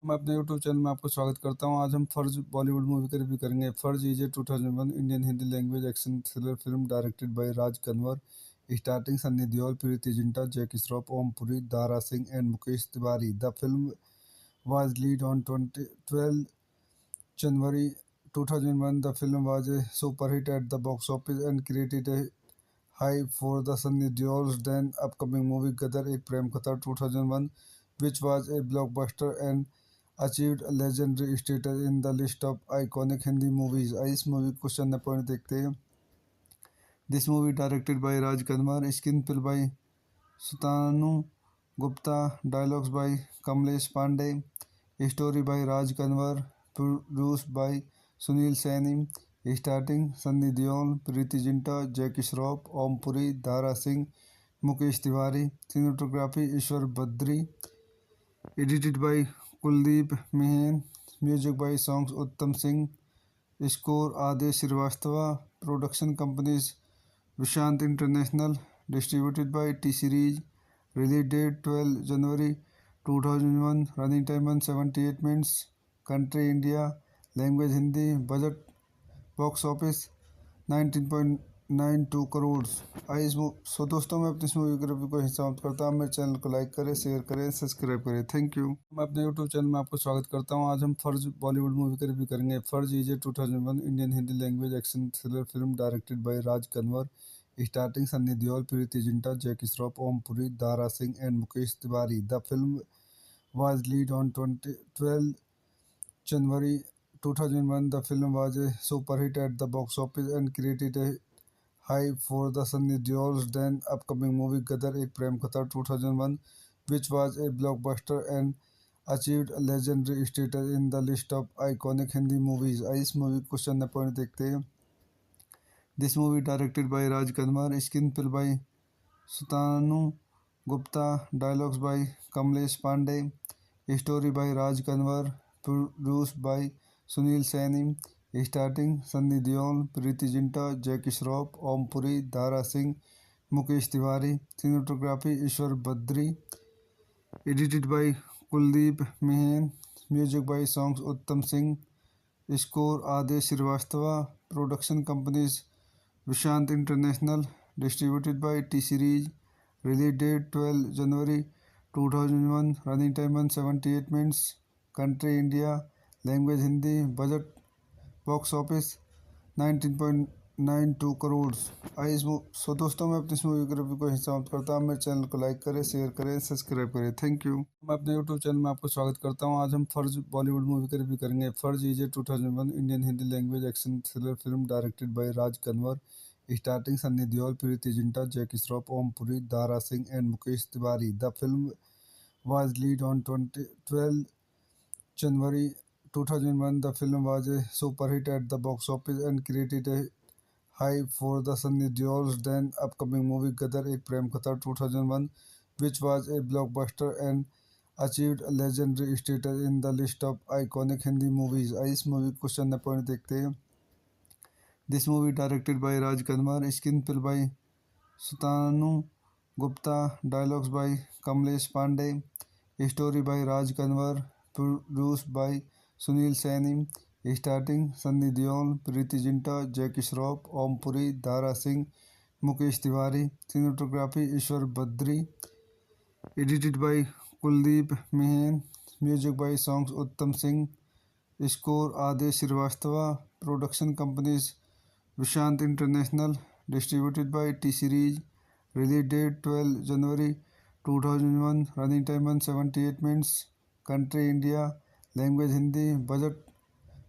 मैं अपने YouTube channel में आपको स्वागत करता हूँ। आज हम फर्ज बॉलीवुड मूवी का रिव्यू करेंगे। Farz is a 2001 Indian Hindi language action thriller film directed by Raj Kanwar, starting Sunny Deol, Preity Zinta, Jackie Shroff, Om Puri, Dara Singh and Mukesh Tiwari. The film was released on 12 January 2001. The film was a super hit at the box office and created a hype for the Sunny Deol's then upcoming movie Gadar Ek Prem Katha 2001, which was a blockbuster and achieved a legendary status in the list of iconic Hindi movies. इस movie को question point देखते हैं। This movie directed by Raj Kadmar, screen play by Sutanu Gupta, dialogues by Kamlesh Pandey, story by Raj Kanwar, produce by Sunil Saini, starting Sunny Deol, Preity Zinta, Jackie Shroff, Om Puri, Dara Singh, Mukesh Tiwari. Cinematography Ishwar Badri, edited by Kuldeep Mehan, music by songs Uttam Singh, score Aadesh Shrivastava, production companies Vishant international, distributed by T series, release date 12 January 2001, running time 178 minutes, country India, language Hindi, budget box office 19.92 crore. So दोस्तों, मैं अपनी इस movie के review को यहीं समाप्त करता हूँ। मेरे चैनल को लाइक करें, शेयर करें, सब्सक्राइब करें। Thank you. मैं अपने यूट्यूब चैनल में आपको स्वागत करता हूँ। आज हम फर्ज बॉलीवुड मूवी का रिव्यू करेंगे। Farz is a 2001 Indian Hindi language action thriller film directed by Raj Kanwar, starting Sunny Deol, Preity Zinta, Jackie Shroff, Om Puri, Dara Singh and Mukesh Tiwari. The film was released on 12 January 2001. The film was a super hit at the box office and created a hype for the Sunny Deol's then upcoming movie Gadar Ek Prem Katha 2001, which was a blockbuster and achieved a legendary status in the list of iconic Hindi movies. इस movie को question point देखते हैं। This movie directed by Raj Kadmar, screen play by Sutanu Gupta, dialogues by Kamlesh Pandey, story by Raj Kanwar, produce by Sunil Saini, starting Sunny Deol, Preity Zinta, Jackie Shroff, Om Puri, Dara Singh, Mukesh Tiwari. Cinematography Ishwar Badri, edited by Kuldeep Mehan, music by songs Uttam Singh, score Aadesh Shrivastava, production companies Vishant international, distributed by T series, release date 12 January 2001, running time 178 minutes, country India, language Hindi, budget box office 19.92 crore. So दोस्तों, मैं अपनी इस movie के review को यहीं समाप्त करता हूँ। मेरे चैनल को लाइक करें, शेयर करें, सब्सक्राइब करें। Thank you. मैं अपने यूट्यूब चैनल में आपको स्वागत करता हूँ। आज हम फर्ज बॉलीवुड मूवी का रिव्यू करेंगे। Farz is a 2001 Indian Hindi language action thriller film directed by Raj Kanwar, starting Sunny Deol, Preity Zinta, Jackie Shroff, Om Puri, Dara Singh and Mukesh Tiwari. The film was released on 12 January 2001. The film was a super hit at the box office and created a hype for the Sunny Deol's then upcoming movie Gadar Ek Prem Katha 2001, which was a blockbuster and achieved a legendary status in the list of iconic Hindi movies. इस movie को question point देखते हैं। This movie directed by Raj Kadmar, screen play by Sutanu Gupta, dialogues by Kamlesh Pandey, story by Raj Kanwar, produce by Sunil Saini, starting Sunny Deol, Preity Zinta, Jackie Shroff, Om Puri, Dara Singh, Mukesh Tiwari. Cinematography Ishwar Badri, edited by Kuldeep Mehan, music by songs Uttam Singh, score Aadesh Shrivastava, production companies Vishant international, distributed by T series, release date 12 January 2001, running time 178 minutes, country India, language Hindi, budget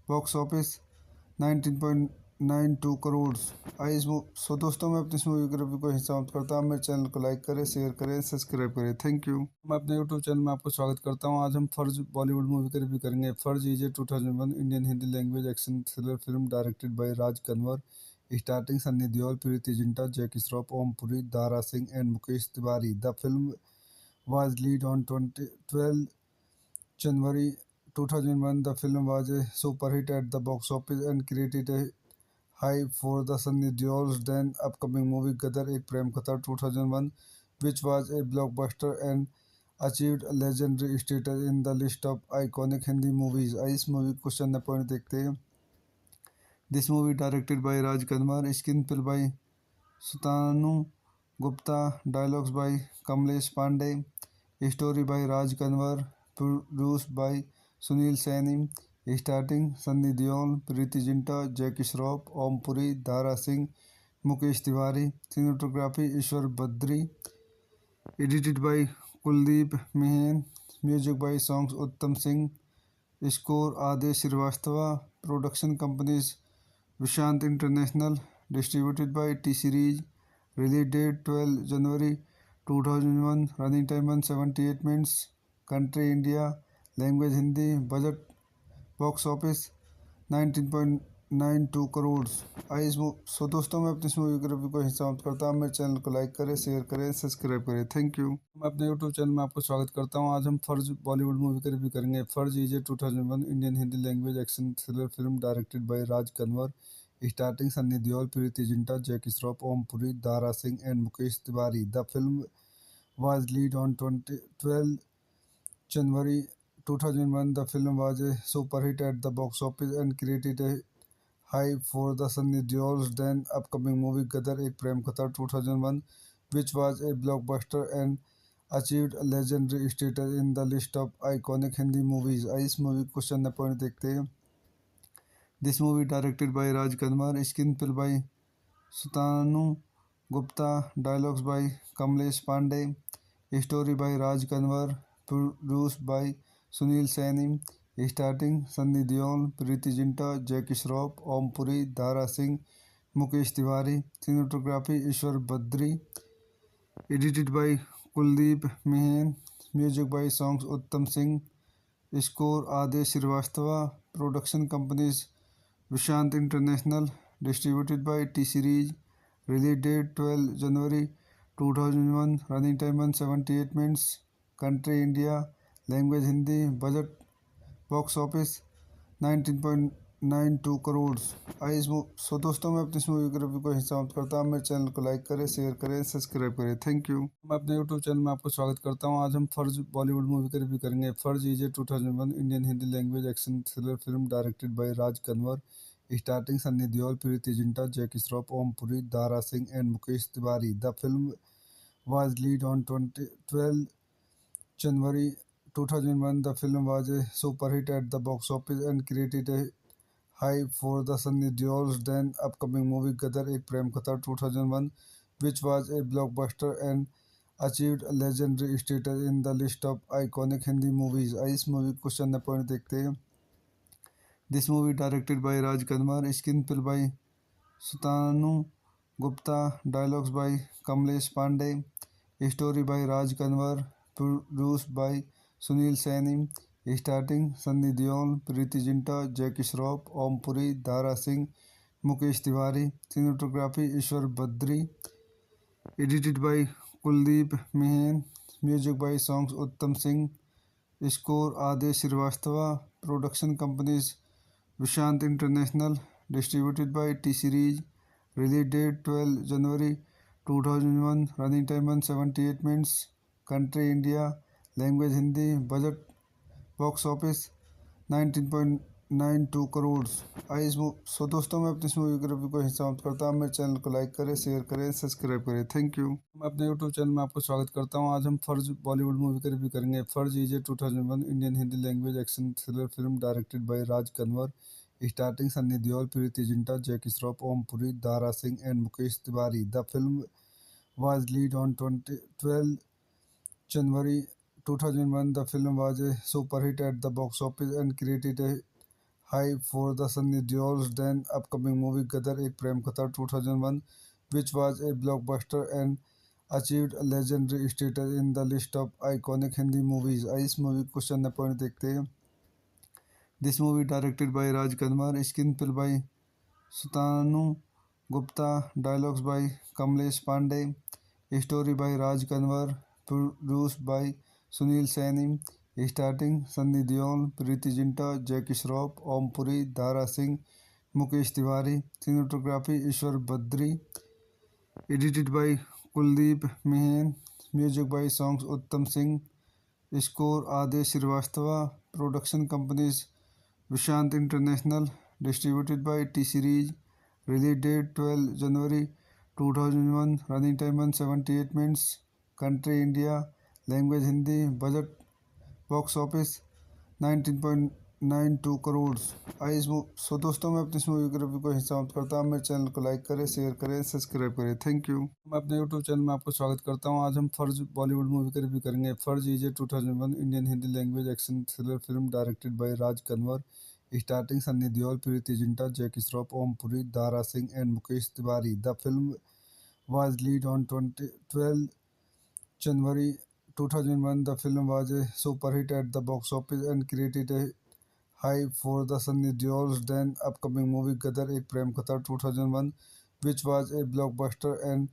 box office 19.92 crore. So दोस्तों, मैं अपनी इस movie के review को यहीं समाप्त करता हूँ। मेरे चैनल को लाइक करें, शेयर करें, सब्सक्राइब करें। Thank you. मैं अपने यूट्यूब चैनल में आपको स्वागत करता हूँ। आज हम फर्ज बॉलीवुड मूवी का रिव्यू करेंगे। Farz is a 2001 Indian Hindi language action thriller film directed by Raj Kanwar, starting Sunny Deol, Preity Zinta, Jackie Shroff, Om Puri, Dara Singh and Mukesh Tiwari. The film was released on 12 January 2001. The film was a super hit at the box office and created a hype for the Sunny Deol's then upcoming movie Gadar Ek Prem Katha 2001, which was a blockbuster and achieved legendary status in the list of iconic Hindi movies. इस movie question number point देखते हैं। This movie directed by Raj Kadmar, screen play by Sutanu Gupta, dialogues by Kamlesh Pandey, story by Raj Kanwar, produce by Sunil Saini, starting Sunny Deol, Preity Zinta, Jackie Shroff, Om Puri, Dara Singh, Mukesh Tiwari, cinematography Ishwar Badri, edited by Kuldeep Mehan, music by songs Uttam Singh, score Aadesh Shrivastava, production companies Vishant international, distributed by T series, release date 12 January 2001, running time 178 minutes, country India, language Hindi, budget box office 19.92 crore. So दोस्तों मैं अपनी इस movie के review को यहीं समाप्त करता हूँ। मेरे चैनल को लाइक करें, शेयर करें, सब्सक्राइब करें। Thank you. मैं अपने यूट्यूब चैनल में आपको स्वागत करता हूँ। आज हम फर्ज बॉलीवुड मूवी का रिव्यू करेंगे। Farz is a 2001 Indian Hindi language action thriller film directed by Raj Kanwar, starting Sunny Deol, Preity Zinta, Jackie Shroff, Om Puri, Dara Singh and Mukesh Tiwari. The film was released on 12 January 2001. The film was a super hit at the box office and created a high for the Sunny Deol's then upcoming movie Gadar Ek Prem Katha 2001, which was a blockbuster and achieved legendary status in the list of iconic Hindi movies. इस movie question number point देखते हैं। This movie directed by Raj Kadmar, screen play by Sutanu Gupta, dialogues by Kamlesh Pandey, story by Raj Kanwar, produce by Sunil Saini, starting Sunny Deol, Preity Zinta, Jackie Shroff, Om Puri, Dara Singh, Mukesh Tiwari, cinematography Ishwar Badri, edited by Kuldeep Mehan, music by songs Uttam Singh, score Aadesh Shrivastava, production companies Vishant international, distributed by T series, release date 12 January 2001, running time 178 minutes, country India, language Hindi, budget box office 19.92 crore. So दोस्तों मैं अपनी इस movie के review को यहीं समाप्त करता हूँ। मेरे चैनल को लाइक करें, शेयर करें, सब्सक्राइब करें। Thank you. मैं अपने यूट्यूब चैनल में आपको स्वागत करता हूँ। आज हम फर्ज बॉलीवुड मूवी का रिव्यू करेंगे। Farz is a 2001 Indian Hindi language action thriller film directed by Raj Kanwar, starting Sunny Deol, Preity Zinta, Jackie Shroff, Om Puri, Dara Singh and Mukesh Tiwari. The film was released on 12 January 2001. The film was a super hit at the box office and created a high for the Sunny Deol's then upcoming movie Gadar Ek Prem Katha 2001, which was a blockbuster and achieved legendary status in the list of iconic Hindi movies. इस movie question number point देखते हैं। This movie directed by Raj Kadmar, screen play by Sutanu Gupta, dialogues by Kamlesh Pandey, story by Raj Kanwar, produce by Sunil Saini, starting Sunny Deol, Preity Zinta, Jackie Shroff, Om Puri, Dara Singh, Mukesh Tiwari, cinematography Ishwar Badri, edited by Kuldeep Mehan, music by songs Uttam Singh, score Aadesh Shrivastava, production companies Vishant international, distributed by T series, release date 12 January 2001, running time 178 minutes, country India, language Hindi, budget box office 19.92 crore. So दोस्तों मैं अपनी इस movie के review को यहीं समाप्त करता हूँ। मेरे चैनल को लाइक करें, शेयर करें, सब्सक्राइब करें। Thank you. मैं अपने यूट्यूब चैनल में आपको स्वागत करता हूँ। आज हम फर्ज बॉलीवुड मूवी का रिव्यू करेंगे। Farz is a 2001 Indian Hindi language action thriller film directed by Raj Kanwar, starting Sunny Deol, Preity Zinta, Jackie Shroff, Om Puri, Dara Singh and Mukesh Tiwari. The film was released on 12 January 2001. The film was a super hit at the box office and created a high for the Sunny Deol's then upcoming movie Gadar Ek Prem Katha 2001, which was a blockbuster and achieved legendary status in the list of iconic Hindi movies. इस movie question number point देखते हैं। This movie directed by Raj Kadmar, screen play by Sutanu Gupta, dialogues by Kamlesh Pandey, story by Raj Kanwar, produce by Sunil Saini, starting Sunny Deol, Preity Zinta, Jackie Shroff, Om Puri, Dara Singh, Mukesh Tiwari, cinematography Ishwar Badri, edited by Kuldeep Mehan, music by songs Uttam Singh, score Aadesh Shrivastava, production companies Vishant international, distributed by T series, release date 12 January 2001, running time 178 minutes, country India, language Hindi, budget box office 19.92 crore. So दोस्तों, मैं अपनी इस movie की review को ही समाप्त करता हूँ। मेरे चैनल को लाइक करें, शेयर करें, सब्सक्राइब करें। Thank you. मैं अपने यूट्यूब चैनल में आपको स्वागत करता हूँ। आज हम फर्ज बॉलीवुड मूवी की रिव्यू करेंगे। Farz is a 2001 Indian Hindi language action thriller film directed by Raj Kanwar, starting Sunny Deol, Preity Zinta, Jackie Shroff, Om Puri, Dara Singh and Mukesh Tiwari. The film was released on 12 January 2001. The film was a super hit at the box office and created a high for the Sunny Deol's then upcoming movie Gadar Ek Prem Katha 2001, which was a blockbuster and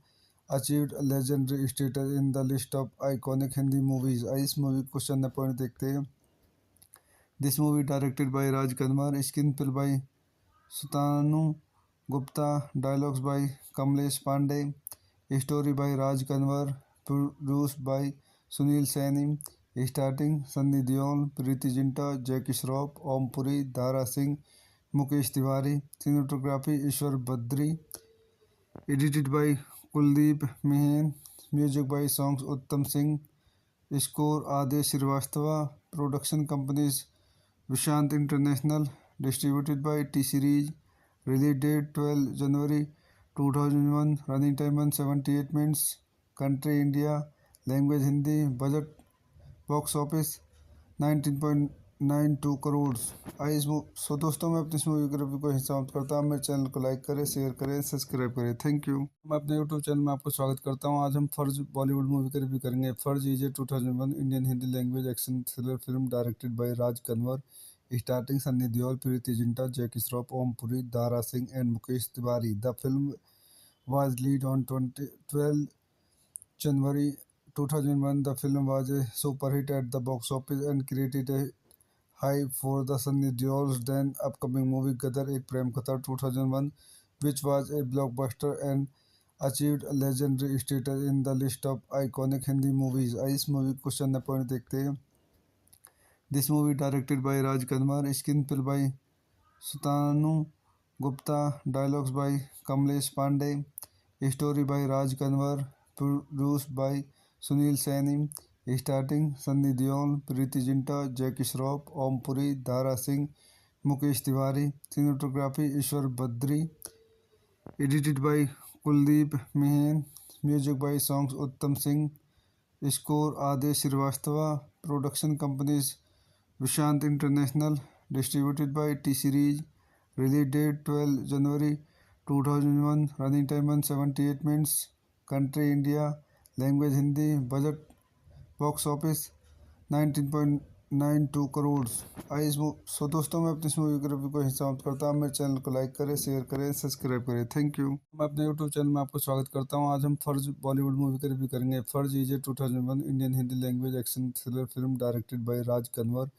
achieved a legendary status in the list of iconic Hindi movies. इस movie को question point देखते हैं। This movie directed by Raj Kanwar, screenplay by Sutanu Gupta, dialogues by Kamlesh Pandey, story by Raj Kanwar, produced by Sunil Saini, starting Sunny Deol, Preeti Zinta, Jackie Shroff, Om Puri, Dara Singh, Mukesh Tiwari, cinematography Ishwar Badri, edited by Kuldeep Mehan, music by songs Uttam Singh, score Adesh Srivastava, production companies Vishant International, distributed by T Series, release date 12 January 2001, running time 178 minutes, country India, language Hindi, budget box office 19.92 crore. So दोस्तों, मैं अपनी इस movie की review को ही समाप्त करता हूँ। मेरे चैनल को लाइक करें, शेयर करें, सब्सक्राइब करें। Thank you. मैं अपने यूट्यूब चैनल में आपको स्वागत करता हूँ। आज हम फर्ज बॉलीवुड मूवी की रिव्यू करेंगे। Farz is a 2001 Indian Hindi language action thriller film directed by Raj Kanwar, starting Sunny Deol, Preity Zinta, Jackie Shroff, Om Puri, Dara Singh and Mukesh Tiwari. The film was released on 12 January 2001. The film was a super hit at the box office and created a high for the Sunny Deol's then upcoming movie Gadar Ek Prem Katha 2001, which was a blockbuster and achieved a legendary status in the list of iconic Hindi movies. इस movie को question point देखते हैं। This movie directed by Raj Kanwar, screenplay by Sutanu Gupta, dialogues by Kamlesh Pandey, story by Raj Kanwar, produced by Sunil Saini, starting Sunny Deol, Preeti Zinta, Jackie Shroff, Om Puri, Dara Singh, Mukesh Tiwari, cinematography Ishwar Badri, edited by Kuldeep Mehan, music by songs Uttam Singh, score Adesh Srivastava, production companies Vishant International, distributed by T Series, release date 12 January 2001, running time 178 minutes, country India, language Hindi, budget box office 19.92 crore. So दोस्तों, मैं अपनी इस movie की review को ही समाप्त करता हूँ। मेरे चैनल को लाइक करें, शेयर करें, सब्सक्राइब करें। Thank you. मैं अपने यूट्यूब चैनल में आपको स्वागत करता हूँ। आज हम फर्ज बॉलीवुड मूवी की रिव्यू करेंगे। Farz is a 2001 Indian Hindi language action thriller film directed by Raj Kanwar,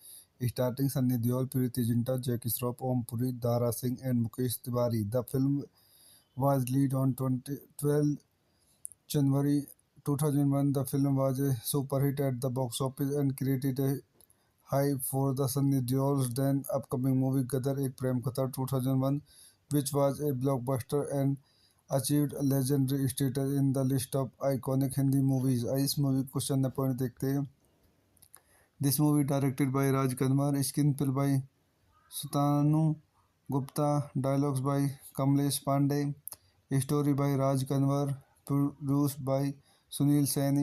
starting Sunny Deol, Preity Zinta, Jackie Shroff, Om Puri, Dara Singh and Mukesh Tiwari. The film was released on 12 January 2001. The film was a super hit at the box office and created a high for the Sunny Deol's then upcoming movie Gadar Ek Prem Katha 2001, which was a blockbuster and achieved a legendary status in the list of iconic Hindi movies. इस movie को question point देखते हैं। This movie directed by Raj Kanwar, screenplay by Sutanu Gupta, dialogues by Kamlesh Pandey, story by Raj Kanwar, produced by Sunil Saini,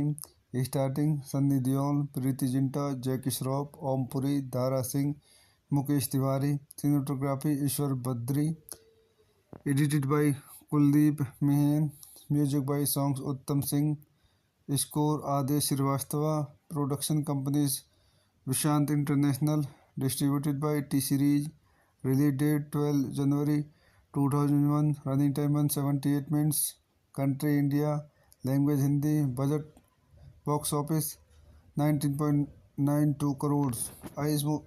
starting Sunny Deol, Preeti Zinta, Jackie Shroff, Om Puri, Dara Singh, Mukesh Tiwari, cinematography Ishwar Badri, edited by Kuldeep Mehan, music by songs Uttam Singh, score Adesh Srivastava, production companies Vishant International, distributed by T Series, release date 12 January 2001, running time 178 minutes, country India, language Hindi, budget box office 1.92 crore.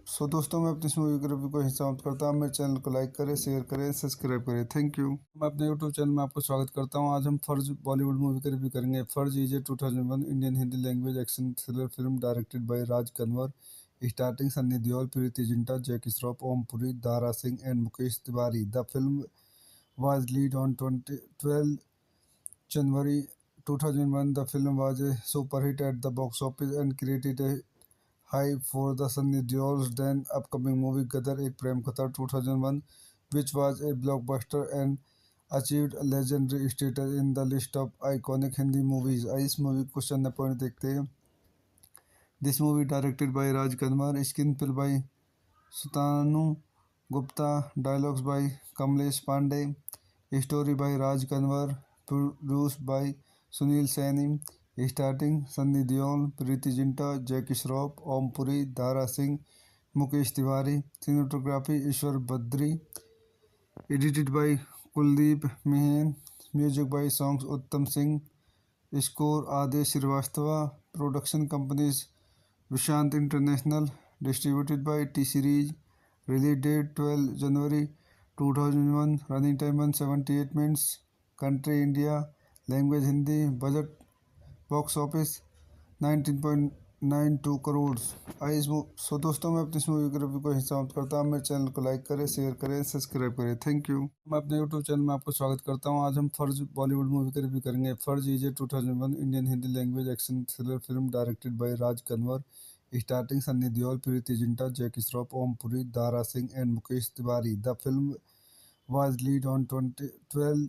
So दोस्तों मैं अपनी इस movie के review को हिस्सा करता हूँ। मेरे चैनल को लाइक करें, शेयर करें, सब्सक्राइब करें। Thank you. मैं अपने यूट्यूब चैनल में आपको स्वागत करता हूँ। आज हम फर्ज बॉलीवुड मूवी का रिव्यू करेंगे। Farz is a 2001 Indian Hindi language action thriller film directed by Raj Kanwar, starting Sunny Deol, Preity Zinta, Jackie Shroff, Om Puri, Dara Singh and Mukesh Tiwari. The film was released on 12 January 2001. The film was a super hit at the box office and created a high for the Sunny Deol's then upcoming movie Gadar Ek Prem Katha 2001, which was a blockbuster and achieved a legendary status in the list of iconic Hindi movies. इस movie question point देखते हैं। This movie directed by Raj Kadmar, screen play by Sutanu Gupta, dialogues by Kamlesh Pandey, story by Raj Kanwar, produce by Sunil Saini, starting Sunny Deol, Preity Zinta, Jackie Shroff, Om Puri, Dara Singh, Mukesh Tiwari. Cinematography Ishwar Badri, edited by Kuldeep Mehan, music by songs Uttam Singh, score Aadesh Shrivastava, production companies Vishant international, distributed by T series, release date 12 January 2001, running time 178 minutes, country India, language Hindi, budget box office 19.92 crore. So दोस्तों मैं अपनी इस movie के review को हिस्सा करता हूँ। मेरे चैनल को लाइक करें, शेयर करें, सब्सक्राइब करें। Thank you. मैं अपने यूट्यूब चैनल में आपको स्वागत करता हूँ। आज हम फर्ज बॉलीवुड मूवी का रिव्यू करेंगे। Farz is a 2001 Indian Hindi language action thriller film directed by Raj Kanwar, starting Sunny Deol, Preity Zinta, Jackie Shroff, Om Puri, Dara Singh and Mukesh Tiwari. The film was released on 12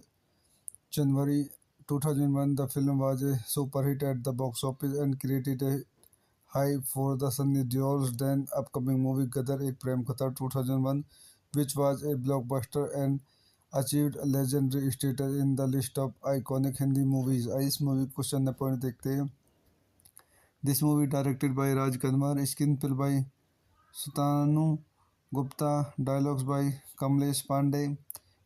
January 2001. The film was a super hit at the box office and created a high for the Sunny Deol's then upcoming movie Gadar Ek Prem Katha 2001, which was a blockbuster and achieved a legendary status in the list of iconic Hindi movies. इस movie question point देखते हैं। This movie directed by Raj Kadmar, screen play by Sutanu Gupta, dialogues by Kamlesh Pandey,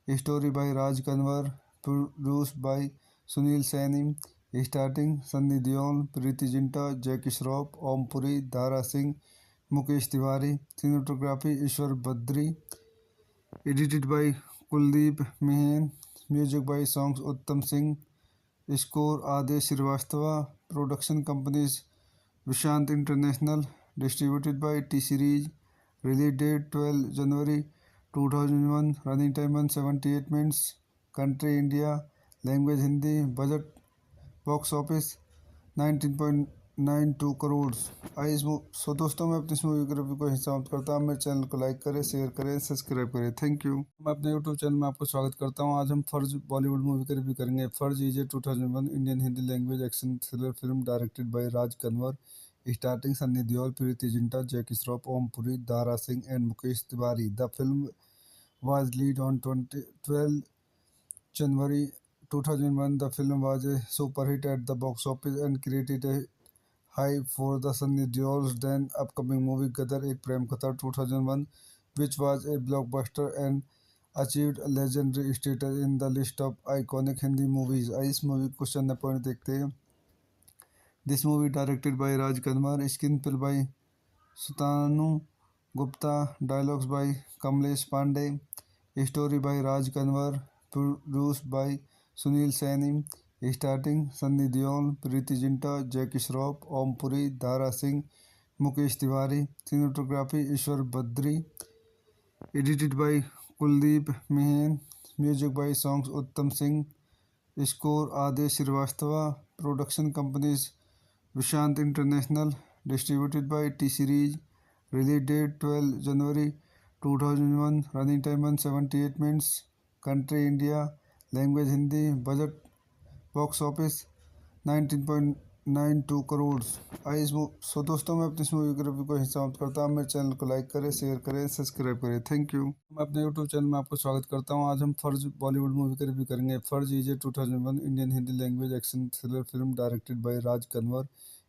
story by Raj Kanwar, produce by Sunil Saini, starting Sunny Deol, Preity Zinta, Jackie Shroff, Om Puri, Dara Singh, Mukesh Tiwari. Cinematography Ishwar Badri, edited by Kuldeep Mehan, music by songs Uttam Singh, score Aadesh Shrivastava, production companies Vishant international, distributed by T series, release date 12 January 2001, running time 178 minutes, country India, language Hindi, budget box office 19.92 crore. So दोस्तों मैं अपनी इस movie के review को हिस्सा करता हूँ। मेरे चैनल को लाइक करें, शेयर करें, सब्सक्राइब करें। Thank you. मैं अपने यूट्यूब चैनल में आपको स्वागत करता हूँ। आज हम फर्ज बॉलीवुड मूवी का रिव्यू करेंगे। Farz is a 2001 Indian Hindi language action thriller film directed by Raj Kanwar, starting Sunny Deol, Preity Zinta, Jackie Shroff, Om Puri, Dara Singh and Mukesh Tiwari. The film was released on 12 January 2001. The film was a super hit at the box office and created a high for the Sunny Deol's then upcoming movie Gadar Ek Prem Katha 2001, which was a blockbuster and achieved a legendary status in the list of iconic Hindi movies. इस movie question point देखते हैं। This movie directed by Raj Kadmar, screen play by Sutanu Gupta, dialogues by Kamlesh Pandey, story by Raj Kanwar, produce by Sunil Saini, starting Sunny Deol, Preity Zinta, Jackie Shroff, Om Puri, Dara Singh, Mukesh Tiwari. Cinematography Ishwar Badri, edited by Kuldeep Mehan, music by songs Uttam Singh, score Aadesh Shrivastava, production companies Vishant international, distributed by T series, release date 12 January 2001, running time 178 minutes, country India, language Hindi, budget box office 19.92 crore. So दोस्तों मैं अपनी इस movie के review को हिस्सा करता हूँ। मेरे चैनल को लाइक करें, शेयर करें, सब्सक्राइब करें। Thank you. मैं अपने यूट्यूब चैनल में आपको स्वागत करता हूँ। आज हम फर्ज बॉलीवुड मूवी का रिव्यू करेंगे। Farz is a 2001 Indian Hindi language action thriller film directed by Raj Kanwar,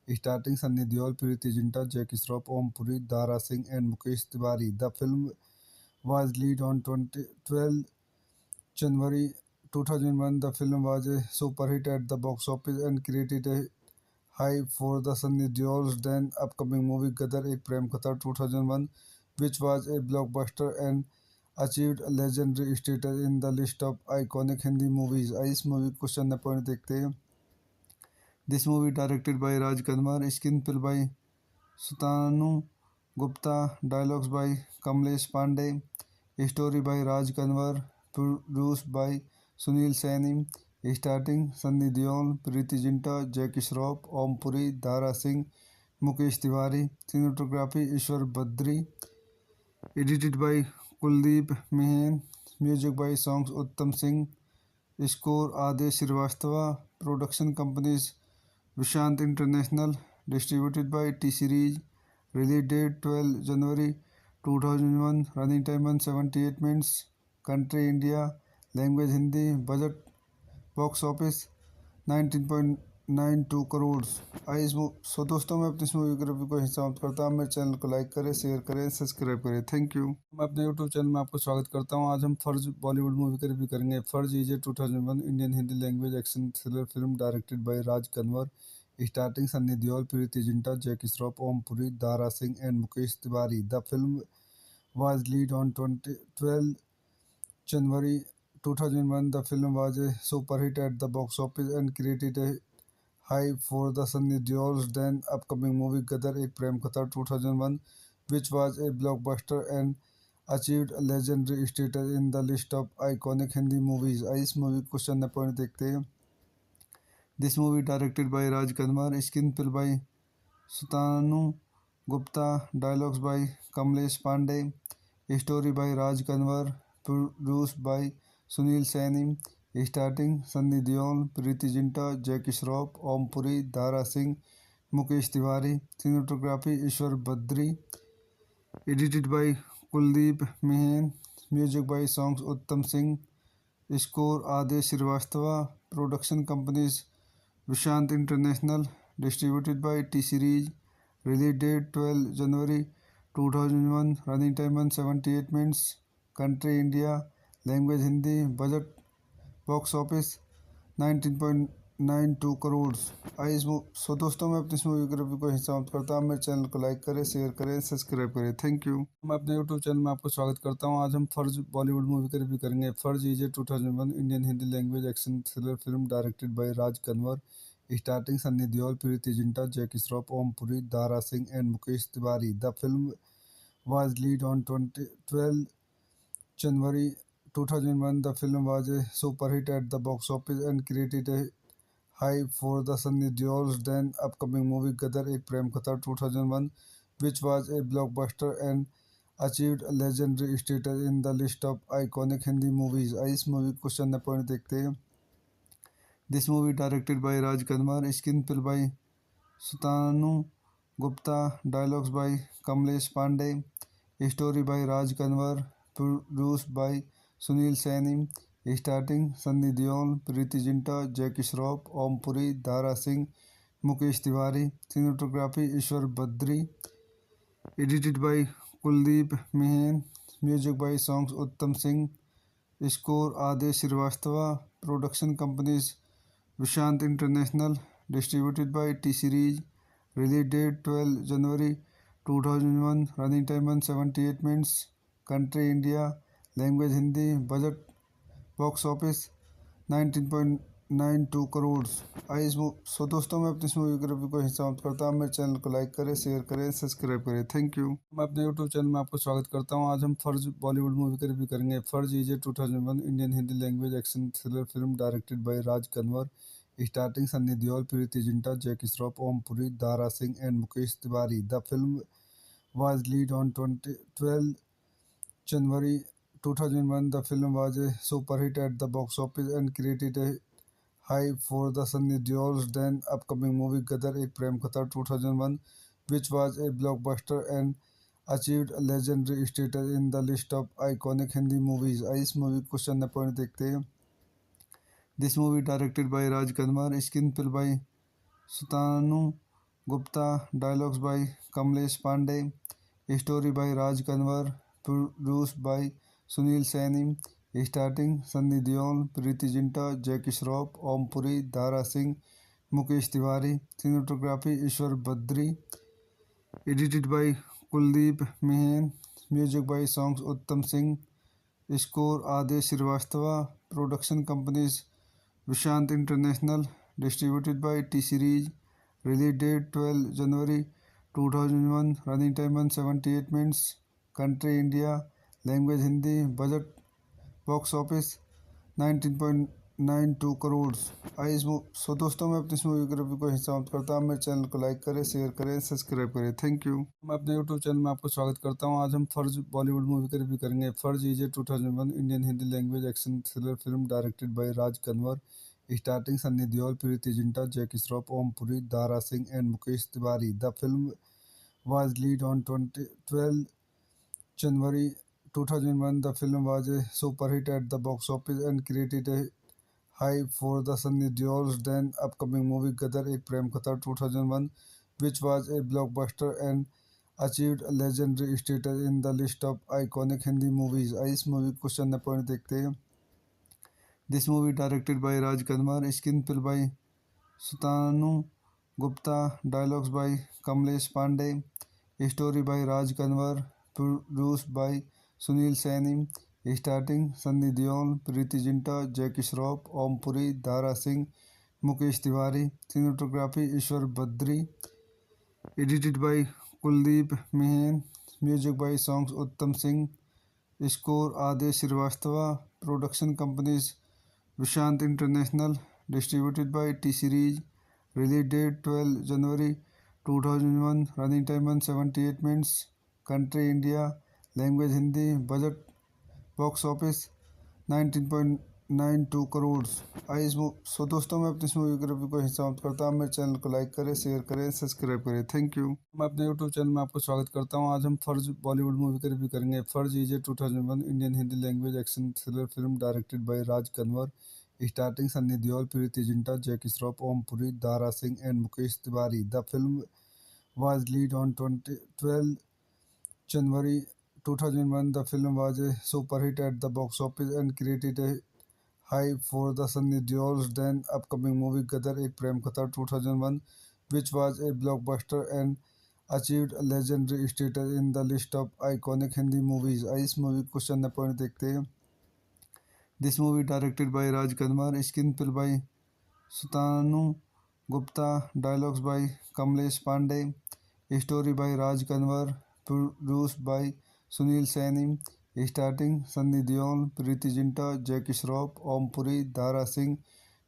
starting Sunny Deol, Preity Zinta, Jackie Shroff, Om Puri, Dara Singh and Mukesh Tiwari. The film was released on 12 January 2001. The film was a super hit at the box office and created a High for the Sunny Deol's then upcoming movie Gadar Ek Prem Katha 2001, which was a blockbuster and achieved a legendary status in the list of iconic Hindi movies. इस movie को question point देखते हैं. This movie directed by Raj Kanwar, screenplay by Sutanu Gupta, dialogues by Kamlesh Pandey, story by Raj Kanwar, produced by Sunil Saini, starting Sunny Deol, Preeti Zinta, Jackie Shroff, Om Puri, Dara Singh, Mukesh Tiwari, cinematography Ishwar Badri, edited by Kuldeep Mehan, music by songs Uttam Singh, score Adesh Srivastava, production companies Vishant International, distributed by T-Series, release date 12 January 2001, running time 178 minutes, country India, language Hindi, budget box office 19.92 crore. So दोस्तों मैं अपनी इस movie के review को यहीं समाप्त करता हूँ. मेरे चैनल को लाइक करें, शेयर करें, सब्सक्राइब करें. Thank you. मैं अपने यूट्यूब चैनल में आपको स्वागत करता हूँ. आज हम फर्ज बॉलीवुड मूवी का रिव्यू करेंगे. Farz is a 2001 Indian Hindi language action thriller film directed by Raj Kanwar, starting Sunny Deol, Preity Zinta, Jackie Shroff, Om Puri, Dara Singh and Mukesh Tiwari. The film was released on 12 January 2001. The film was a super hit at the box office and created a high for the Sunny Deol's then upcoming movie Gadar Ek Prem Katha 2001, which was a blockbuster and achieved a legendary status in the list of iconic Hindi movies. इस movie को question point देखते हैं. This movie directed by Raj Kanwar, screenplay by Sutanu Gupta, dialogues by Kamlesh Pandey, story by Raj Kanwar, produced by Sunil Saini, starting Sunny Deol, Preeti Zinta, Jackie Shroff, Om Puri, Dara Singh, Mukesh Tiwari, cinematography Ishwar Badri, edited by Kuldeep Mehan, music by songs Uttam Singh, score Adesh Srivastava, production companies Vishant International, distributed by T-Series, release date 12 January 2001, running time 178 minutes, country India, language Hindi, budget box office 19.92 crore. So दोस्तों मैं अपनी इस movie के review को यहीं समाप्त करता हूँ. मेरे चैनल को लाइक करें, शेयर करें, सब्सक्राइब करें. Thank you. मैं अपने यूट्यूब चैनल में आपको स्वागत करता हूँ. आज हम फर्ज बॉलीवुड मूवी का रिव्यू करेंगे. Farz is a 2001 Indian Hindi language action thriller film directed by Raj Kanwar, starting Sunny Deol, Preity Zinta, Jackie Shroff, Om Puri, Dara Singh and Mukesh Tiwari. The film was released on 12 January 2001. The film was a super hit at the box office and created a high for the Sunny Deol's then upcoming movie Gadar Ek Prem Katha 2001, which was a blockbuster and achieved a legendary status in the list of iconic Hindi movies. इस movie को question point देखते हैं. This movie directed by Raj Kanwar, screenplay by Sutanu Gupta, dialogues by Kamlesh Pandey, story by Raj Kanwar, produced by Sunil Saini, starting Sunny Deol, Preeti Zinta, Jackie Shroff, Om Puri, Dara Singh, Mukesh Tiwari, cinematography Ishwar Badri, edited by Kuldeep Mehan, music by songs Uttam Singh, score Adesh Srivastava, production companies Vishant International, distributed by T-Series, release date 12 January 2001, running time 178 minutes, country India, language Hindi, budget box office 19.92 crore. So दोस्तों मैं अपनी इस movie के review को यहीं समाप्त करता हूँ. मेरे चैनल को लाइक करें, शेयर करें, सब्सक्राइब करें. Thank you. मैं अपने यूट्यूब चैनल में आपको स्वागत करता हूँ. आज हम फर्ज बॉलीवुड मूवी का रिव्यू करेंगे. Farz is a 2001 Indian Hindi language action thriller film directed by Raj Kanwar, starting Sunny Deol, Preity Zinta, Jackie Shroff, Om Puri, Dara Singh and Mukesh Tiwari. The film was released on 12 January 2001. The film was a super hit at the box office and created a high for the Sunny Deol's then upcoming movie Gadar Ek Prem Katha 2001, which was a blockbuster and achieved a legendary status in the list of iconic Hindi movies. इस movie को question point देखते हैं. This movie directed by Raj Kanwar, screenplay by Sutanu Gupta, dialogues by Kamlesh Pandey, story by Raj Kanwar, produced by Sunil Saini, starting Sunny Deol, Preeti Zinta, Jackie Shroff, Om Puri, Dara Singh, Mukesh Tiwari, cinematography Ishwar Badri, edited by Kuldeep Mehan, music by songs Uttam Singh, score Aadesh Shrivastava, production companies Vishant international, distributed by T series, release date 12 January 2001, running time 178 minutes, country India, language Hindi, budget box office 19.92 crore. So दोस्तों, मैं अपनी इस movie के review को यहीं समाप्त करता हूँ। मेरे चैनल को लाइक करें, शेयर करें, सब्सक्राइब करें। Thank you. मैं अपने यूट्यूब चैनल में आपको स्वागत करता हूँ। आज हम फर्ज बॉलीवुड मूवी का रिव्यू करेंगे। Farz is a 2001 Indian Hindi language action thriller film directed by Raj Kanwar, starting Sunny Deol, Preity Zinta, Jackie Shroff, Om Puri, Dara Singh and Mukesh Tiwari. The film was released on 12 January 2001. The film was a super hit at the box office and created a high for the Sunny Deol's then upcoming movie Gadar Ek Prem Katha 2001, which was a blockbuster and achieved a legendary status in the list of iconic Hindi movies. इस movie को question point देखते हैं। This movie directed by Raj Kanwar, screenplay by Sutanu Gupta, dialogues by Kamlesh Pandey, story by Raj Kanwar, produced by Sunil Saini, starting Sunny Deol, Preeti Zinta, Jackie Shroff, Om Puri, Dara Singh, Mukesh Tiwari, cinematography Ishwar Badri, edited by Kuldeep Mehan, music by songs Uttam Singh, score Adesh Srivastava, production companies Vishant International, distributed by T Series, release date 12 January 2001, running time 178 minutes, country India, language Hindi, budget box office 19.92 crore. So दोस्तों, मैं अपनी इस movie के review को यहीं समाप्त करता हूँ। मेरे चैनल को लाइक करें, शेयर करें, सब्सक्राइब करें। Thank you. मैं अपने यूट्यूब चैनल में आपको स्वागत करता हूँ। आज हम फर्ज बॉलीवुड मूवी का रिव्यू करेंगे। Farz is a 2001 Indian Hindi language action thriller film directed by Raj Kanwar, starting Sunny Deol, Preity Zinta, Jackie Shroff, Om Puri, Dara Singh and Mukesh Tiwari. The film was released on 12 January 2001. The film was a super hit at the box office and created a high for the Sunny Deol's then upcoming movie Gadar Ek Prem Katha 2001, which was a blockbuster and achieved a legendary status in the list of iconic Hindi movies. इस movie को question point देखते हैं। This movie directed by Raj Kanwar, screenplay by Sutanu Gupta, dialogues by Kamlesh Pandey, story by Raj Kanwar, produced by Sunil Saini, starting Sunny Deol, Preeti Zinta, Jackie Shroff, Om Puri, Dara Singh,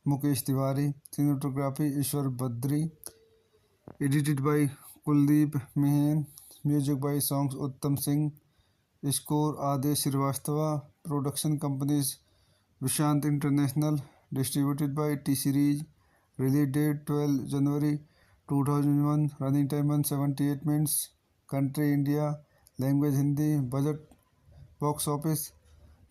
Mukesh Tiwari, cinematography Ishwar Badri, edited by Kuldeep Mehan, music by songs Uttam Singh, score Adesh Srivastava, production companies Vishant International, distributed by T Series, release date 12 January 2001, running time 178 minutes, country India, language Hindi, budget box office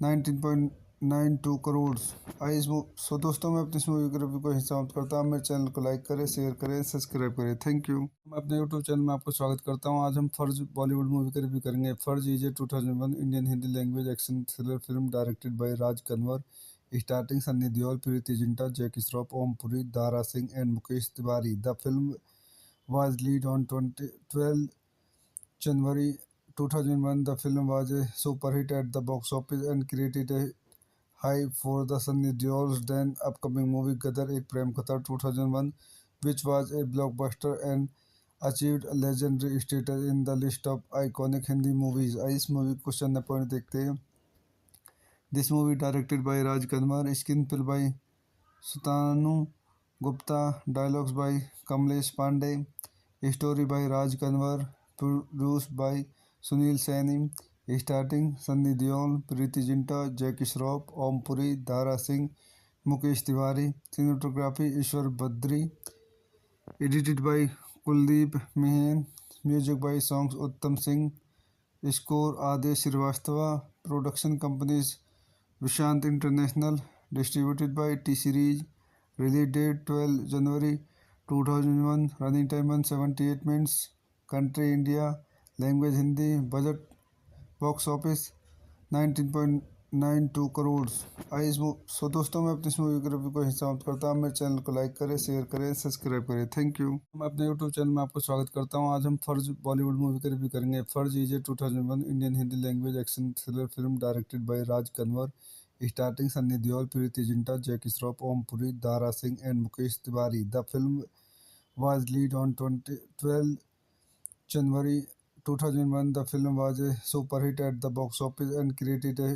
19.92 crore. So दोस्तों, मैं अपनी इस movie के review को यहीं समाप्त करता हूँ। मेरे चैनल को लाइक करें, शेयर करें, सब्सक्राइब करें। Thank you. मैं अपने यूट्यूब चैनल में आपको स्वागत करता हूँ। आज हम फर्ज बॉलीवुड मूवी का रिव्यू करेंगे। Farz is a 2001 Indian Hindi language action thriller film directed by Raj Kanwar, starting Sunny Deol, Preity Zinta, Jackie Shroff, Om Puri, Dara Singh and Mukesh Tiwari. The film was released on 12 January 2001. The film was a super hit at the box office and created a high for the Sunny Deol's then upcoming movie Gadar Ek Prem Katha 2001, which was a blockbuster and achieved a legendary status in the list of iconic Hindi movies. इस movie को question point देखते हैं। This movie directed by Raj Kanwar, screenplay by Sutanu Gupta, dialogues by Kamlesh Pandey, story by Raj Kanwar, produced by Sunil Saini, starting Sunny Deol, Preeti Zinta, Jackie Shroff, Om Puri, Dara Singh, Mukesh Tiwari, cinematography Ishwar Badri, edited by Kuldeep Mehan, music by songs Uttam Singh, score Adesh Srivastava, production companies Vishant International, distributed by T Series, release date 12 January 2001, running time 178 minutes, country India, language Hindi, budget box office 19.92 92 crore. So दोस्तों मैं अपनी इस movie के review को समाप्त करता हूँ। मेरे चैनल को लाइक करें, शेयर करें, सब्सक्राइब करें। Thank you. मैं अपने यूट्यूब चैनल में आपको स्वागत करता हूँ। आज हम फर्ज बॉलीवुड मूवी का रिव्यू करेंगे। Farz is a 2001 Indian Hindi language action thriller film directed by Raj Kanwar, starting Sunny Deol, Preity Zinta, Jackie Shroff, Om Puri, Dara Singh and Mukesh Tiwari. The film was released on 12 January 2001. The film was a super hit at the box office and created a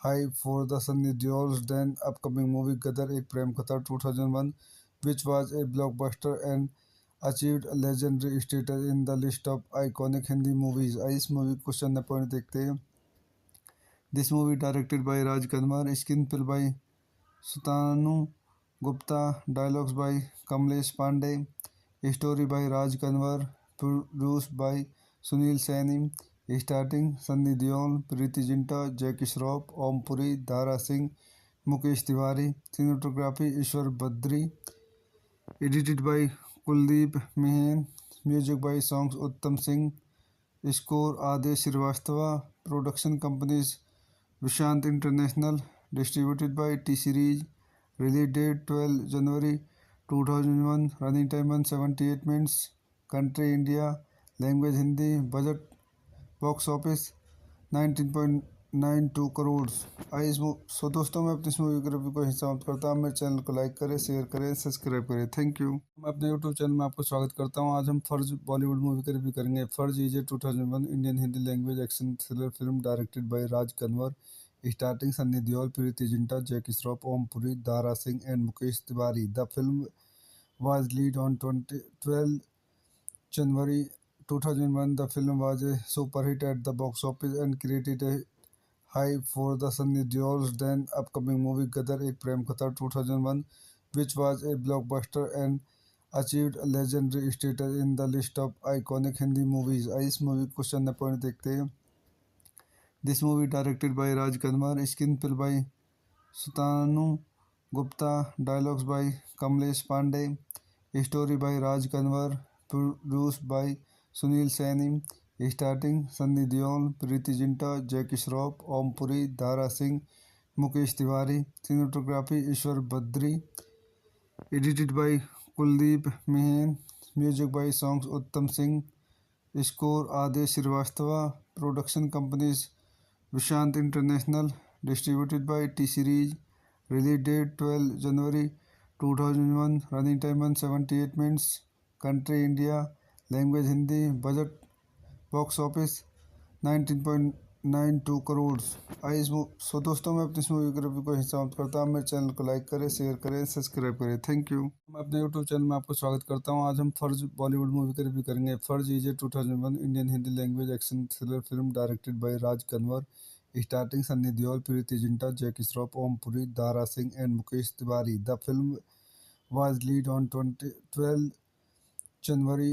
high for the Sunny Deol's then upcoming movie Gadar Ek Prem Katha 2001, which was a blockbuster and achieved a legendary status in the list of iconic Hindi movies. इस movie को question point देखते हैं। This movie directed by Raj Kanwar, screen play by Sutanu Gupta, dialogues by Kamlesh Pandey, story by Raj Kanwar, produce by Sunil Saini, starting Sunny Deol, Preity Zinta, Jackie Shroff, Om Puri, Dara Singh, Mukesh Tiwari. Cinematography Ishwar Badri, edited by Kuldeep Mehan, music by songs Uttam Singh, score Aadesh Shrivastava, production companies Vishant international, distributed by T series, release date 12 January 2001, running time 178 minutes, country India, language Hindi, budget box office 19.92 crore. So दोस्तों मैं अपनी इस movie के review को समाप्त करता हूँ। मेरे चैनल को लाइक करें, शेयर करें, सब्सक्राइब करें। Thank you. मैं अपने यूट्यूब चैनल में आपको स्वागत करता हूँ। आज हम फर्ज बॉलीवुड मूवी का रिव्यू करेंगे। Farz is a 2001 Indian Hindi language action thriller film directed by Raj Kanwar, starting Sunny Deol, Preity Zinta, Jackie Shroff, Om Puri, Dara Singh and Mukesh Tiwari. The film was released on 12 January 2001. The film was a super hit at the box office and created a high for the Sunny Deol's then upcoming movie Gadar Ek Prem Katha 2001, which was a blockbuster and achieved a legendary status in the list of iconic Hindi movies. इस movie को question point देखते हैं। This movie directed by Raj Kanwar, screen play by Sutanu Gupta, dialogues by Kamlesh Pandey, story by Raj Kanwar, produce by Sunil Saini, starting Sunny Deol, Preity Zinta, Jackie Shroff, Om Puri, Dara Singh, Mukesh Tiwari. Cinematography Ishwar Badri, edited by Kuldeep Mehan, music by songs Uttam Singh, score Aadesh Shrivastava, production companies Vishant international, distributed by T series, release date 12 January 2001, running time 178 minutes, country India, language Hindi, budget box office 19.92 crore. So दोस्तों मैं अपनी इस movie के review को समाप्त करता हूँ। मेरे चैनल को लाइक करें, शेयर करें, सब्सक्राइब करें। Thank you. मैं अपने यूट्यूब चैनल में आपको स्वागत करता हूँ। आज हम फर्ज बॉलीवुड मूवी का रिव्यू करेंगे। Farz is a 2001 Indian Hindi language action thriller film directed by Raj Kanwar, starting Sunny Deol, Preity Zinta, Jackie Shroff, Om Puri, Dara Singh and Mukesh Tiwari. The film was released on 12 January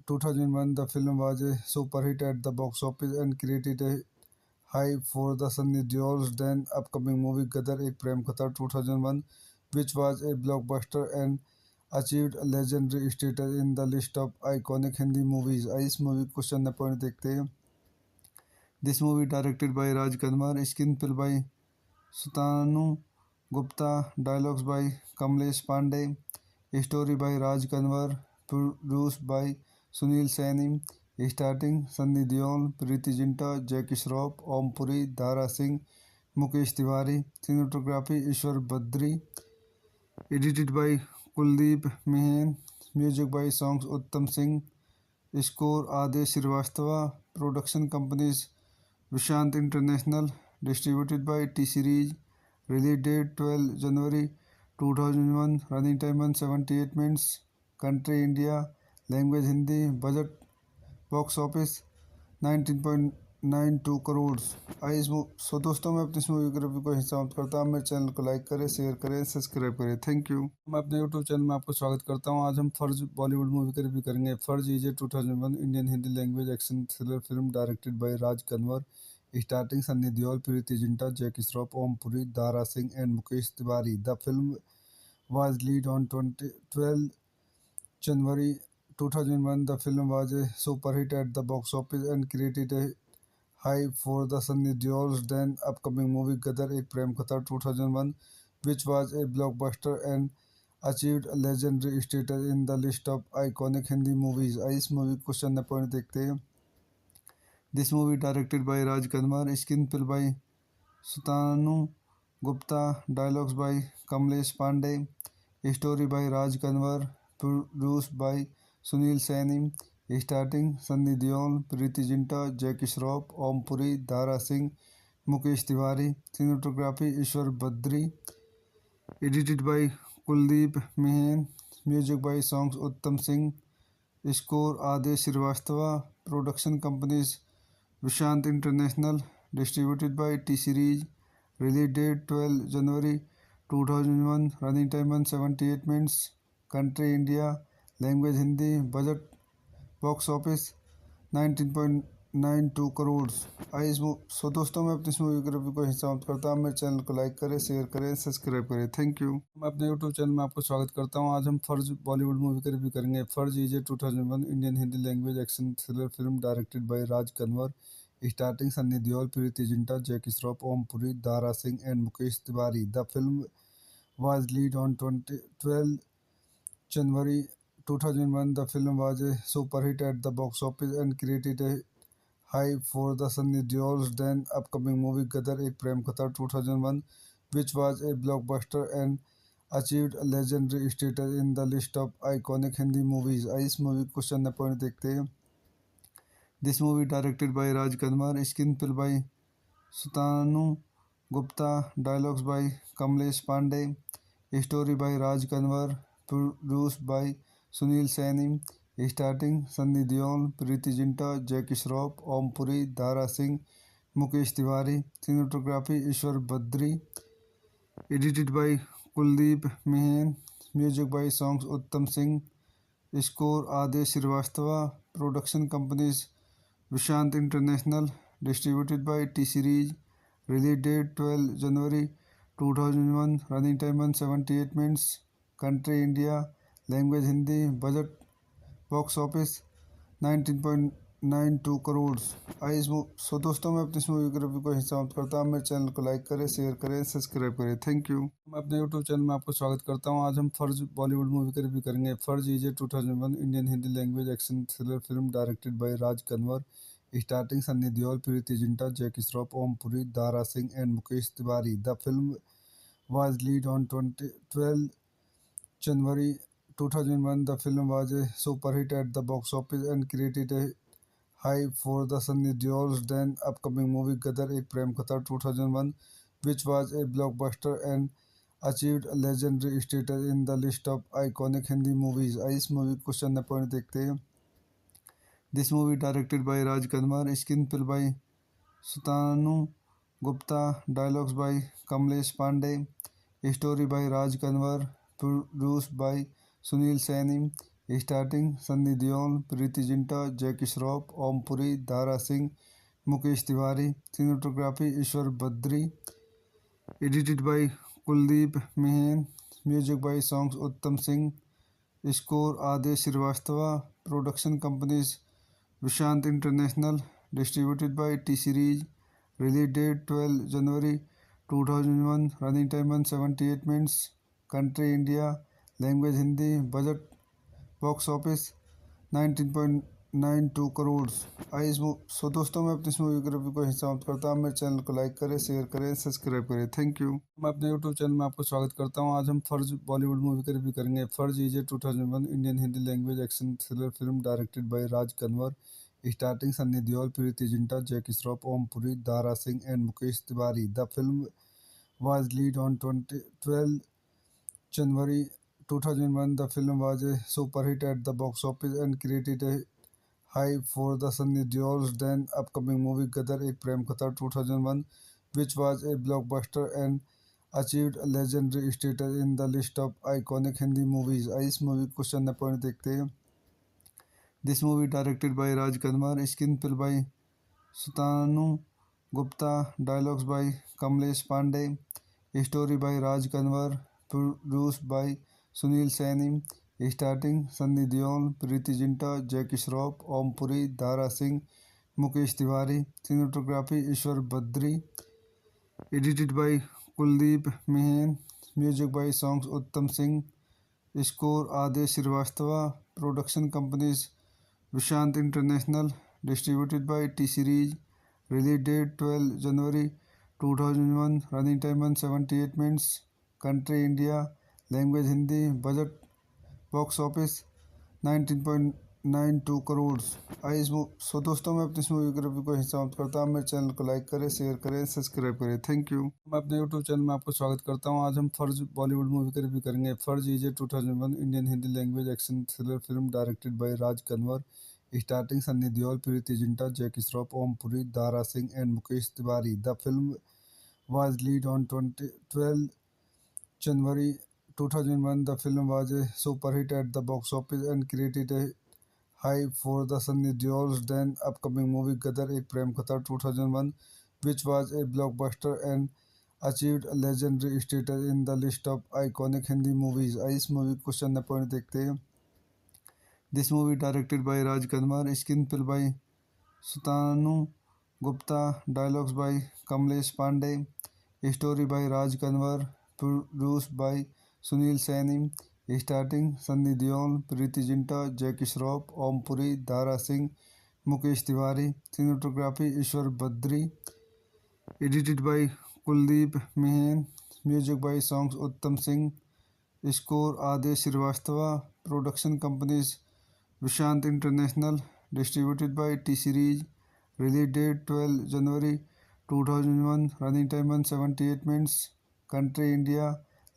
2001. The film was a super hit at the box office and created a high for the Sunny Deol's then upcoming movie Gadar Ek Prem Katha 2001, which was a blockbuster and achieved a legendary status in the list of iconic Hindi movies. इस movie को question point देखते हैं। This movie directed by Raj Kanwar, screen play by Sutanu Gupta, dialogues by Kamlesh Pandey, story by Raj Kanwar, produce by Sunil Saini, starting Sunny Deol, Preity Zinta, Jackie Shroff, Om Puri, Dara Singh, Mukesh Tiwari. Cinematography Ishwar Badri, edited by Kuldeep Mehan, music by songs Uttam Singh, score Aadesh Shrivastava, production companies Vishant international, distributed by T series, release date 12 January 2001, running time 178 minutes, country India, language Hindi, budget box office 19.92 crore. So दोस्तों मैं अपनी इस movie के review को समाप्त करता हूँ। मेरे चैनल को लाइक करें, शेयर करें, सब्सक्राइब करें। Thank you. मैं अपने यूट्यूब चैनल में आपको स्वागत करता हूँ। आज हम फर्ज बॉलीवुड मूवी का रिव्यू करेंगे। Farz is a 2001 Indian Hindi language action thriller film directed by Raj Kanwar, starting Sunny Deol, Preity Zinta, Jackie Shroff, Om Puri, Dara Singh and Mukesh Tiwari. The film was released on 12 January 2001. The film was a super hit at the box office and created a Hype for the Sunny Deol's then upcoming movie Gadar Ek Prem Katha 2001, which was a blockbuster and achieved a legendary status in the list of iconic Hindi movies. इस movie को question point देखते हैं. This movie directed by Raj Kanwar, screenplay by Sutanu Gupta, dialogues by Kamlesh Pandey, story by Raj Kanwar, produced by Sunil Saini, starting Sunny Deol, Preeti Zinta, Jackie Shroff, Om Puri, Dara Singh, Mukesh Tiwari, cinematography Ishwar Badri, edited by Kuldeep Mehan, music by songs Uttam Singh, score Adesh Srivastava, production companies Vishant International, distributed by T-Series, release date 12 January 2001, running time 178 minutes, country India, language Hindi, budget box office 19.92 crore. So दोस्तों मैं अपनी इस movie के review को यहीं समाप्त करता हूँ. मेरे चैनल को लाइक करें, शेयर करें, सब्सक्राइब करें. Thank you. मैं अपने यूट्यूब चैनल में आपको स्वागत करता हूँ. आज हम फर्ज बॉलीवुड मूवी का रिव्यू करेंगे. Farz is a 2001 Indian Hindi language action thriller film directed by Raj Kanwar, starting Sunny Deol, Preity Zinta, Jackie Shroff, Om Puri, Dara Singh and Mukesh Tiwari. The film was released on 12 January 2001. The film was a super hit at the box office and created a hype for the Sunny Deol's then upcoming movie Gadar Ek Prem Katha 2001, which was a blockbuster and achieved a legendary status in the list of iconic Hindi movies. इस movie को question point देखते हैं. This movie directed by Raj Kanwar, screenplay by Sutanu Gupta, dialogues by Kamlesh Pandey, story by Raj Kanwar, produced by Sunil Saini, starting Sunny Deol, Preeti Zinta, Jackie Shroff, Om Puri, Dara Singh, Mukesh Tiwari, cinematography Ishwar Badri, edited by Kuldeep Mehan, music by songs Uttam Singh, score Adesh Srivastava, production companies Vishant International, distributed by T-Series, release date 12 January 2001, running time 178 minutes, country India, language Hindi, budget box office 19.92 crore. So दोस्तों मैं अपनी इस movie के review को यहीं समाप्त करता हूँ. मेरे चैनल को लाइक करें, शेयर करें, सब्सक्राइब करें. Thank you. मैं अपने यूट्यूब चैनल में आपको स्वागत करता हूँ. आज हम फर्ज बॉलीवुड मूवी का रिव्यू करेंगे. Farz is a 2001 Indian Hindi language action thriller film directed by Raj Kanwar, starting Sunny Deol, Preity Zinta, Jackie Shroff, Om Puri, Dara Singh and Mukesh Tiwari. The film was released on 12 January 2001. The film was a super hit at the box office and created a hype for the Sunny Deol's then upcoming movie Gadar Ek Prem Katha 2001, which was a blockbuster and achieved a legendary status in the list of iconic Hindi movies. इस movie को question point देखते हैं. This movie directed by Raj Kanwar, screenplay by Sutanu Gupta, dialogues by Kamlesh Pandey, story by Raj Kanwar, produced by Sunil Saini, starting Sunny Deol, Preeti Zinta, Jackie Shroff, Om Puri, Dara Singh, Mukesh Tiwari, cinematography Ishwar Badri, edited by Kuldeep Mehan, music by songs Uttam Singh, score Adesh Srivastava, production companies Vishant International, distributed by T-Series, release date 12 January 2001, running time 178 minutes, country India, language Hindi, budget box office 19.92 crore. So दोस्तों मैं अपनी इस movie के review को यहीं समाप्त करता हूँ. मेरे चैनल को लाइक करें, शेयर करें, सब्सक्राइब करें. Thank you. मैं अपने यूट्यूब चैनल में आपको स्वागत करता हूँ. आज हम फर्ज बॉलीवुड मूवी का रिव्यू करेंगे. Farz is a 2001 Indian Hindi language action thriller film directed by Raj Kanwar, starting Sunny Deol, Preity Zinta, Jackie Shroff, Om Puri, Dara Singh and Mukesh Tiwari. The film was released on 12 January 2001. The film was a super hit at the box office and created a hype for the Sunny Deol's then upcoming movie Gadar Ek Prem Katha 2001, which was a blockbuster and achieved a legendary status in the list of iconic Hindi movies. इस movie को question point देखते हैं. This movie directed by Raj Kanwar, screenplay by Sutanu Gupta, dialogues by Kamlesh Pandey, story by Raj Kanwar, produced by Sunil Saini, starting Sunny Deol, Preeti Zinta, Jackie Shroff, Om Puri, Dara Singh, Mukesh Tiwari, cinematography Ishwar Badri, edited by Kuldeep Mehan, music by songs Uttam Singh, score Aadesh Shrivastava, production companies Vishant international, distributed by T series, release date 12 January 2001, running time 178 minutes, country India, language Hindi, budget box office 19.92 crore. आइए so दोस्तों, मैं अपनी इस movie के review को यहीं समाप्त करता हूँ। मेरे चैनल को लाइक करें, शेयर करें, सब्सक्राइब करें। Thank you. मैं अपने यूट्यूब चैनल में आपको स्वागत करता हूँ। आज हम फर्ज बॉलीवुड मूवी का रिव्यू करेंगे। Farz is a 2001 Indian Hindi language action thriller film directed by Raj Kanwar, starting Sunny Deol, Preity Zinta, Jackie Shroff, Om Puri, Dara Singh and Mukesh Tiwari. The film was released on 12 January 2001. The film was a super hit at the box office and created a high for the Sunny Deol's then upcoming movie Gadar Ek Prem Katha 2001, which was a blockbuster and achieved a legendary status in the list of iconic Hindi movies. इस movie को question point देखते हैं। This movie directed by Raj Kanwar, screen play by Sutanu Gupta, dialogues by Kamlesh Pandey, story by Raj Kanwar, produce by Sunil Saini, starting Sunny Deol, Preity Zinta, Jackie Shroff, Om Puri, Dara Singh, Mukesh Tiwari, cinematography Ishwar Badri, edited by Kuldeep Mehan, music by songs Uttam Singh, score Aadesh Shrivastava, production companies Vishant international, distributed by T series, release date 12 January 2001, running time 178 minutes, country India,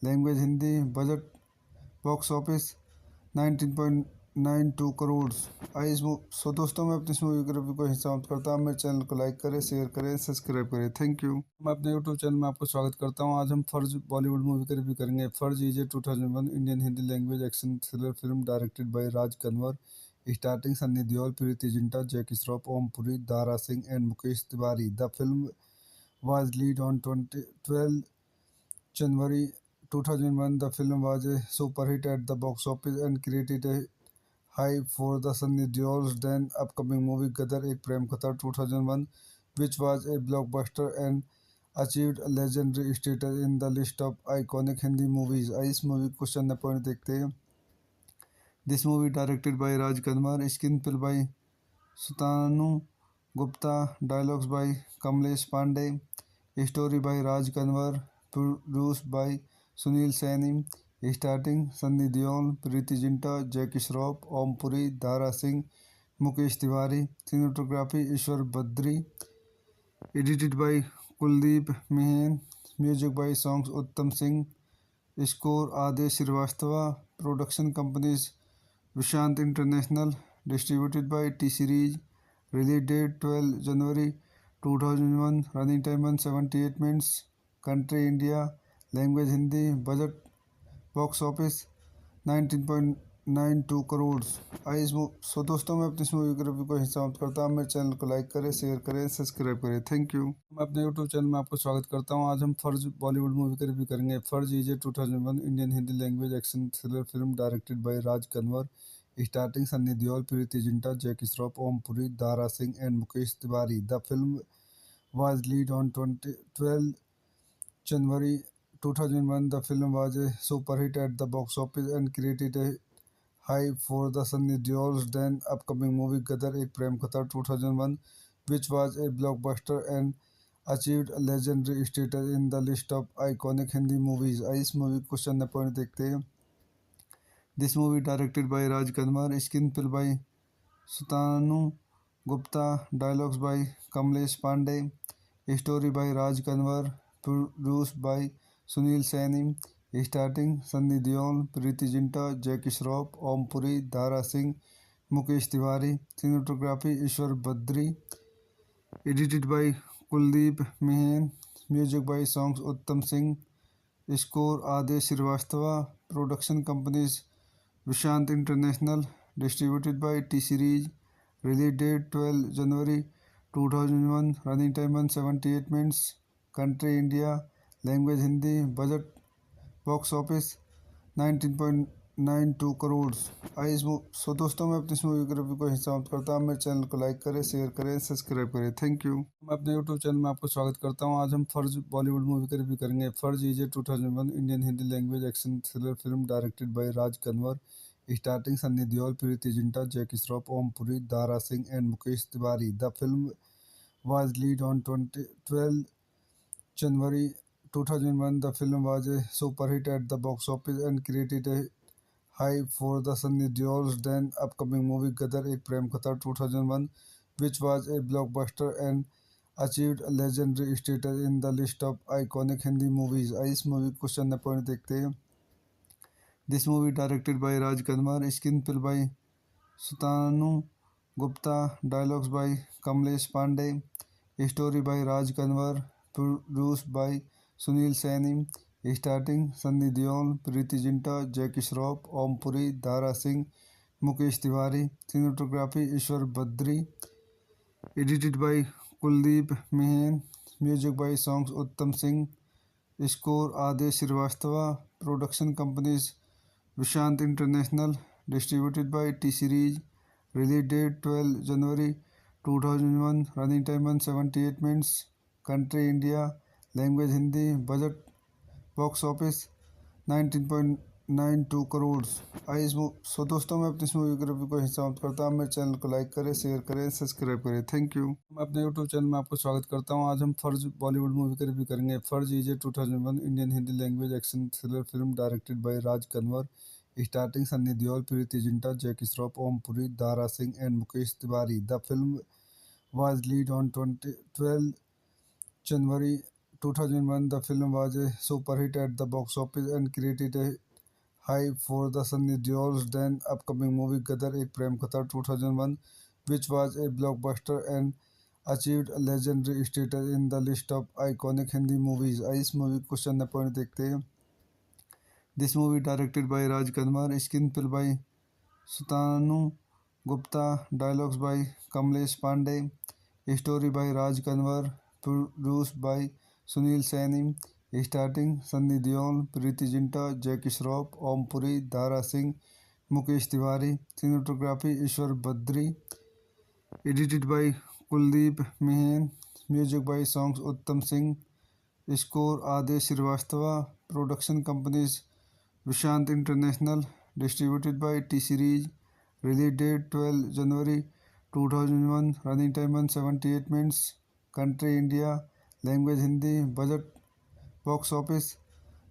language Hindi, budget box office 19.92 crore. आइए so दोस्तों, मैं अपनी इस movie के review को यहीं समाप्त करता हूँ। मेरे चैनल को लाइक करें, शेयर करें, सब्सक्राइब करें। Thank you. मैं अपने यूट्यूब चैनल में आपको स्वागत करता हूँ। आज हम फर्ज बॉलीवुड मूवी का रिव्यू करेंगे। Farz is a 2001 Indian Hindi language action thriller film directed by Raj Kanwar, starting Sunny Deol, Preity Zinta, Jackie Shroff, Om Puri, Dara Singh and Mukesh Tiwari. The film was released on 12 January 2001. The film was a super hit at the box office and created a high for the Sunny Deol's then upcoming movie Gadar Ek Prem Katha 2001, which was a blockbuster and achieved a legendary status in the list of iconic Hindi movies. इस movie को question point देखते हैं। This movie directed by Raj Kanwar, screen play by Sutanu Gupta, dialogues by Kamlesh Pandey, story by Raj Kanwar, produce by Sunil Saini, starting Sunny Deol, Preity Zinta, Jackie Shroff, Om Puri, Dara Singh, Mukesh Tiwari, cinematography Ishwar Badri, edited by Kuldeep Mehan, music by songs Uttam Singh, score Aadesh Shrivastava, production companies Vishant international, distributed by T series, release date 12 January 2001, running time 178 minutes, country India, language Hindi, budget box office 19.92 crore. आइए so दोस्तों, मैं अपनी इस movie के review को यहीं समाप्त करता हूँ। मेरे चैनल को लाइक करें, शेयर करें, सब्सक्राइब करें। Thank you. मैं अपने यूट्यूब चैनल में आपको स्वागत करता हूँ। आज हम फर्ज बॉलीवुड मूवी का रिव्यू करेंगे। Farz is a 2001 Indian Hindi language action thriller film directed by Raj Kanwar, starting Sunny Deol, Preity Zinta, Jackie Shroff, Om Puri, Dara Singh and Mukesh Tiwari. The film was released on 12 January 2001. The film was a super hit at the box office and created a high for the Sunny Deol's then upcoming movie Gadar Ek Prem Katha 2001, which was a blockbuster and achieved a legendary status in the list of iconic Hindi movies. इस movie को question point देखते हैं। This movie directed by Raj Kanwar, screen play by Sutanu Gupta, dialogues by Kamlesh Pandey, story by Raj Kanwar, produce by Sunil Saini, starting Sunny Deol, Preity Zinta, Jackie Shroff, Om Puri, Dara Singh, Mukesh Tiwari, cinematography Ishwar Badri, edited by Kuldeep Mehan, music by songs Uttam Singh, score Aadesh Shrivastava, production companies Vishant international, distributed by T series, release date 12 January 2001, running time 178 minutes, country India, language Hindi, budget box office 92 crore. So दोस्तों मैं अपनी इस movie के review को यहीं समाप्त करता हूँ। मेरे चैनल को लाइक करें, शेयर करें, सब्सक्राइब करें। Thank you. मैं अपने यूट्यूब चैनल में आपको स्वागत करता हूँ। आज हम फर्ज बॉलीवुड मूवी का रिव्यू करेंगे। Farz is a 2001 Indian Hindi language action thriller film directed by Raj Kanwar, starting Sunny Deol, Preity Zinta, Jackie Shroff, Om Puri, Dara Singh and Mukesh Tiwari. The film was released on 12 January 2001. The film was a super hit at the box office and created a high for the Sunny Deol's then upcoming movie Gadar Ek Prem Katha 2001, which was a blockbuster and achieved a legendary status in the list of iconic Hindi movies. इस movie को question point देखते हैं। This movie directed by Raj Kanwar, screen play by Sutanu Gupta, dialogues by Kamlesh Pandey, story by Raj Kanwar, produced by Sunil Saini, starting Sunny Deol, Preeti Zinta, Jackie Shroff, Om Puri, Dara Singh, Mukesh Tiwari, cinematography Ishwar Badri, edited by Kuldeep Mehan, music by songs Uttam Singh, score Adesh Srivastava, production companies Vishant International, distributed by T Series, release date 12 January 2001, running time 178 minutes, country India, language Hindi, budget box office 19.92 crore. So दोस्तों मैं अपनी इस movie के review को यहीं समाप्त करता हूँ। मेरे चैनल को लाइक करें, शेयर करें, सब्सक्राइब करें। Thank you. मैं अपने यूट्यूब चैनल में आपको स्वागत करता हूँ। आज हम फर्ज बॉलीवुड मूवी का रिव्यू करेंगे। Farz is a 2001 Indian Hindi language action thriller film directed by Raj Kanwar, starting Sunny Deol, Preity Zinta, Jackie Shroff, Om Puri, Dara Singh and Mukesh Tiwari. The film was released on 12 January 2001. The film was a super hit at the box office and created a high for the Sunny Deol's then upcoming movie Gadar Ek Prem Katha 2001, which was a blockbuster and achieved a legendary status in the list of iconic Hindi movies. इस movie को question point देखते हैं। This movie directed by Raj Kanwar, screen play by Sutanu Gupta, dialogues by Kamlesh Pandey, story by Raj Kanwar, produced by Sunil Saini, starting Sunny Deol, Preeti Zinta, Jackie Shroff, Om Puri, Dara Singh, Mukesh Tiwari, cinematography Ishwar Badri, edited by Kuldeep Mehan, music by songs Uttam Singh, score Adesh Srivastava, production companies Vishant International, distributed by T Series, release date 12 January 2001, running time 178 minutes, country India, language Hindi, budget box office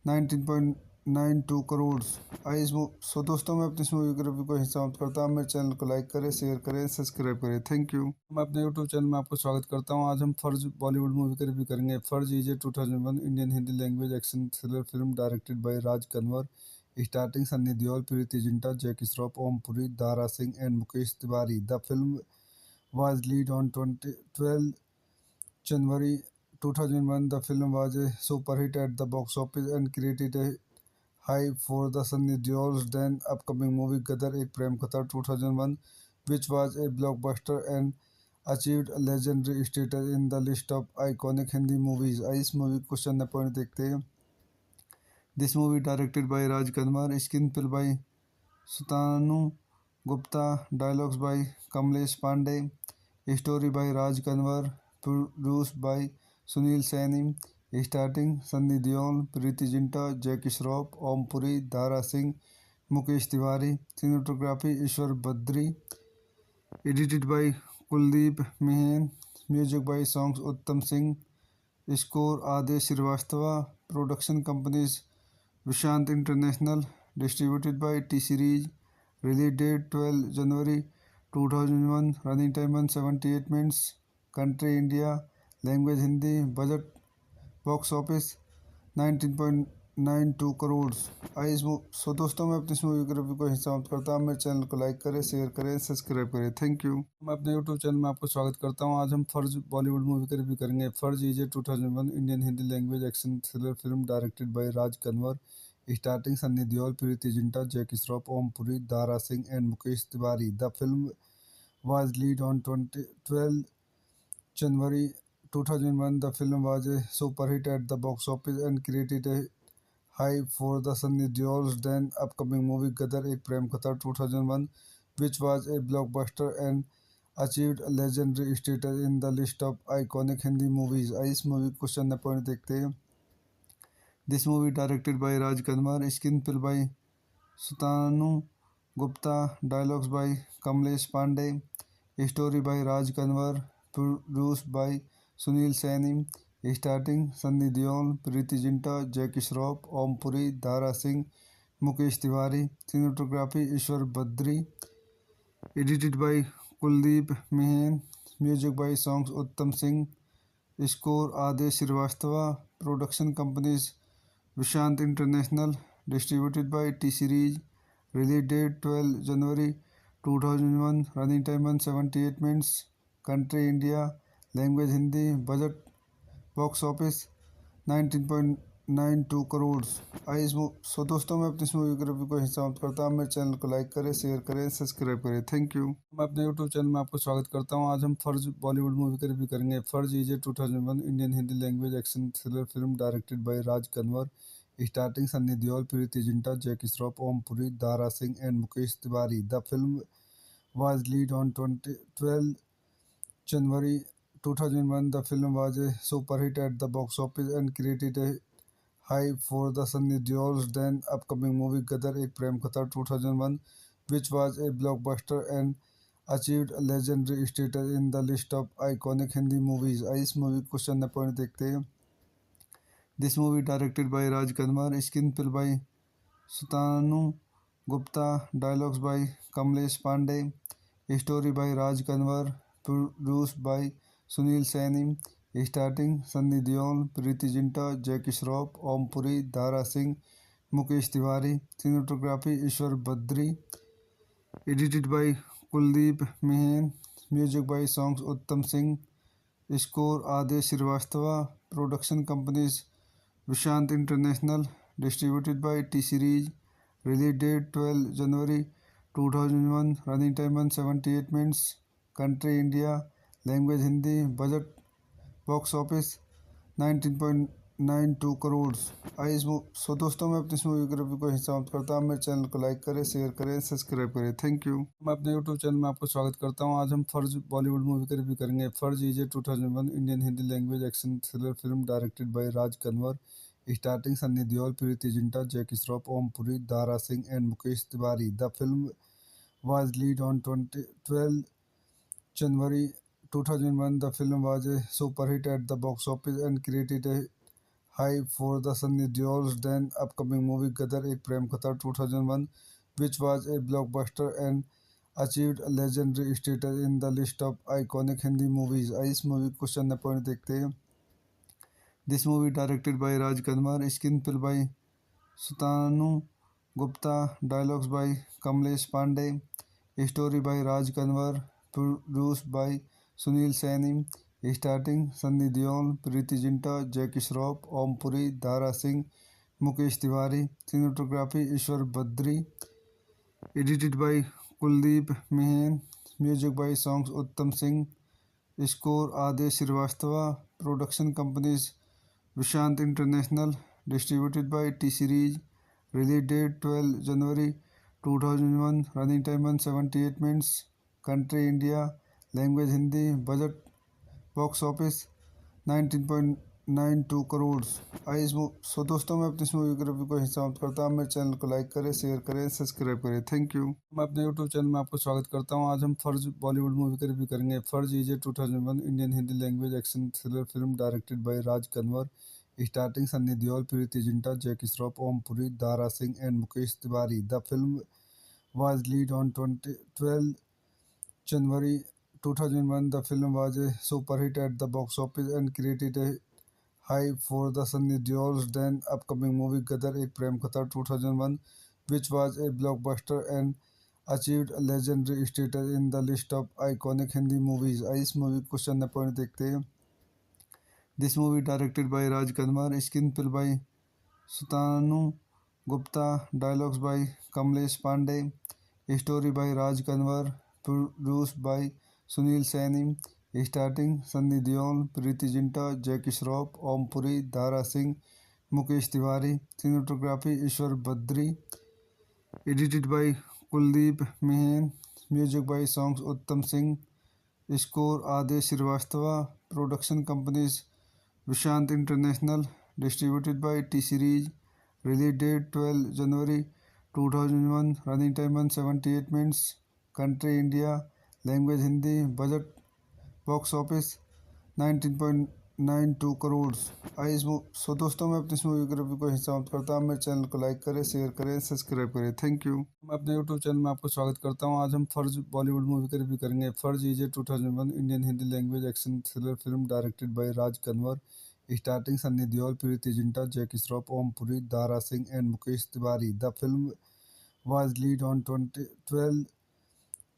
19.92 crore. So दोस्तों मैं अपनी इस movie के review को यहीं समाप्त करता हूँ। मेरे चैनल को लाइक करें, शेयर करें, सब्सक्राइब करें। Thank you. मैं अपने यूट्यूब चैनल में आपको स्वागत करता हूँ। आज हम फर्ज बॉलीवुड मूवी का रिव्यू करेंगे। Farz is a 2001 Indian Hindi language action thriller film directed by Raj Kanwar, starting Sunny Deol, Preity Zinta, Jackie Shroff, Om Puri, Dara Singh and Mukesh Tiwari. The film was released on 12 January 2001. The film was a super hit at the box office and created a high for the Sunny Deol's then upcoming movie Gadar Ek Prem Katha 2001, which was a blockbuster and achieved a legendary status in the list of iconic Hindi movies. इस movie को question point देखते हैं। This movie directed by Raj Kanwar, screen play by Sutanu Gupta, dialogues by Kamlesh Pandey, story by Raj Kanwar, produced by Sunil Saini, starting Sunny Deol, Preeti Zinta, Jackie Shroff, Om Puri, Dara Singh, Mukesh Tiwari, cinematography Ishwar Badri, edited by Kuldeep Mehan, music by songs Uttam Singh, score Adesh Srivastava, production companies Vishant International, distributed by T Series, release date 12 January 2001, running time 178 minutes, country India, language Hindi, budget box office 19.92 crore. So दोस्तों मैं अपनी इस movie के review को यहीं समाप्त करता हूँ। मेरे चैनल को लाइक करें, शेयर करें, सब्सक्राइब करें। Thank you. मैं अपने यूट्यूब चैनल में आपको स्वागत करता हूँ। आज हम फर्ज बॉलीवुड मूवी का रिव्यू करेंगे। Farz is a 2001 Indian Hindi language action thriller film directed by Raj Kanwar, starting Sunny Deol, Preity Zinta, Jackie Shroff, Om Puri, Dara Singh and Mukesh Tiwari. The film was released on 12 January 2001. The film was a super hit at the box office and created a hype for the Sunny Deol's then upcoming movie Gadar Ek Prem Katha 2001, which was a blockbuster and achieved a legendary status in the list of iconic Hindi movies. इस movie को question point देखते हैं. This movie directed by Raj Kanwar, screenplay by Sutanu Gupta, dialogues by Kamlesh Pandey, story by Raj Kanwar, produced by Sunil Saini, starting Sunny Deol, Preeti Zinta, Jackie Shroff, Om Puri, Dara Singh, Mukesh Tiwari, cinematography Ishwar Badri, edited by Kuldeep Mehan, music by songs Uttam Singh, score Adesh Srivastava, production companies Vishant International, distributed by T-Series, release date 12 January 2001, running time 178 minutes, country India, language Hindi, budget box office 19.92 crore. So दोस्तों मैं अपनी इस movie के review को यहीं समाप्त करता हूँ. मेरे चैनल को लाइक करें, शेयर करें, सब्सक्राइब करें. Thank you. मैं अपने यूट्यूब चैनल में आपको स्वागत करता हूँ. आज हम फर्ज बॉलीवुड मूवी का रिव्यू करेंगे. Farz is a 2001 Indian Hindi language action thriller film directed by Raj Kanwar, starting Sunny Deol, Preity Zinta, Jackie Shroff, Om Puri, Dara Singh and Mukesh Tiwari. The film was released on 12 January 2001. The film was a super hit at the box office and created a hype for the Sunny Deol's then upcoming movie Gadar Ek Prem Katha 2001, which was a blockbuster and achieved a legendary status in the list of iconic Hindi movies. इस movie को question point देखते हैं. This movie directed by Raj Kanwar, screenplay by Sutanu Gupta, dialogues by Kamlesh Pandey, story by Raj Kanwar, produced by Sunil Saini, starting Sunny Deol, Preeti Zinta, Jackie Shroff, Om Puri, Dara Singh, Mukesh Tiwari, cinematography Ishwar Badri, edited by Kuldeep Mehan, music by songs Uttam Singh, score Adesh Srivastava, production companies Vishant International, distributed by T-Series, release date 12 January 2001, running time 178 minutes, country India, language Hindi, budget box office 19.92 crore. So दोस्तों मैं अपनी इस movie के review को यहीं समाप्त करता हूँ. मेरे चैनल को लाइक करें, शेयर करें, सब्सक्राइब करें. Thank you. मैं अपने यूट्यूब चैनल में आपको स्वागत करता हूँ. आज हम फर्ज बॉलीवुड मूवी का रिव्यू करेंगे. Farz is a 2001 Indian Hindi language action thriller film directed by Raj Kanwar, starting Sunny Deol, Preity Zinta, Jackie Shroff, Om Puri, Dara Singh and Mukesh Tiwari. The film was released on 12 January 2001. The film was a super hit at the box office and created a hype for the Sunny Deol's then upcoming movie Gadar Ek Prem Katha 2001, which was a blockbuster and achieved a legendary status in the list of iconic Hindi movies. इस movie को question point देखते हैं. This movie directed by Raj Kanwar, screenplay by Sutanu Gupta, dialogues by Kamlesh Pandey, story by Raj Kanwar, produced by Sunil Saini, starting Sunny Deol, Preeti Zinta, Jackie Shroff, Om Puri, Dara Singh, Mukesh Tiwari, cinematography Ishwar Badri, edited by Kuldeep Mehan, music by songs Uttam Singh, score Adesh Srivastava, production companies Vishant International, distributed by T-Series, release date 12 January 2001, running time 178 minutes, country India, language Hindi, budget box office 19.92 crore. So दोस्तों मैं अपनी इस movie के review को यहीं समाप्त करता हूँ. मेरे चैनल को लाइक करें, शेयर करें, सब्सक्राइब करें. Thank you. मैं अपने यूट्यूब चैनल में आपको स्वागत करता हूँ. आज हम फर्ज बॉलीवुड मूवी का रिव्यू करेंगे. Farz is a 2001 Indian Hindi language action thriller film directed by Raj Kanwar, starting Sunny Deol, Preity Zinta, Jackie Shroff, Om Puri, Dara Singh and Mukesh Tiwari. The film was released on 12 January 2001. The film was a super hit at the box office and created a hype for the Sunny Deol's then upcoming movie Gadar Ek Prem Katha 2001, which was a blockbuster and achieved a legendary status in the list of iconic Hindi movies. इस movie को question point देखते हैं. This movie directed by Raj Kanwar, screenplay by Sutanu Gupta, dialogues by Kamlesh Pandey, story by Raj Kanwar, produced by Sunil Saini, starting Sunny Deol, Preeti Zinta, Jackie Shroff, Om Puri, Dara Singh, Mukesh Tiwari, cinematography Ishwar Badri, edited by Kuldeep Mehan, music by songs Uttam Singh, score Aadesh Shrivastava, production companies Vishant international, distributed by T series, release date 12 January 2001, running time 178 minutes, country India, language Hindi, budget box office 19.92 crore. आइए so दोस्तों, मैं अपनी इस movie के review को यहीं समाप्त करता हूँ। मेरे चैनल को लाइक करें, शेयर करें, सब्सक्राइब करें। Thank you. मैं अपने यूट्यूब चैनल में आपको स्वागत करता हूँ। आज हम फर्ज बॉलीवुड मूवी का रिव्यू करेंगे। Farz is a 2001 Indian Hindi language action thriller film directed by Raj Kanwar, starting Sunny Deol, Preity Zinta, Jackie Shroff, Om Puri, Dara Singh and Mukesh Tiwari. The film was released on 12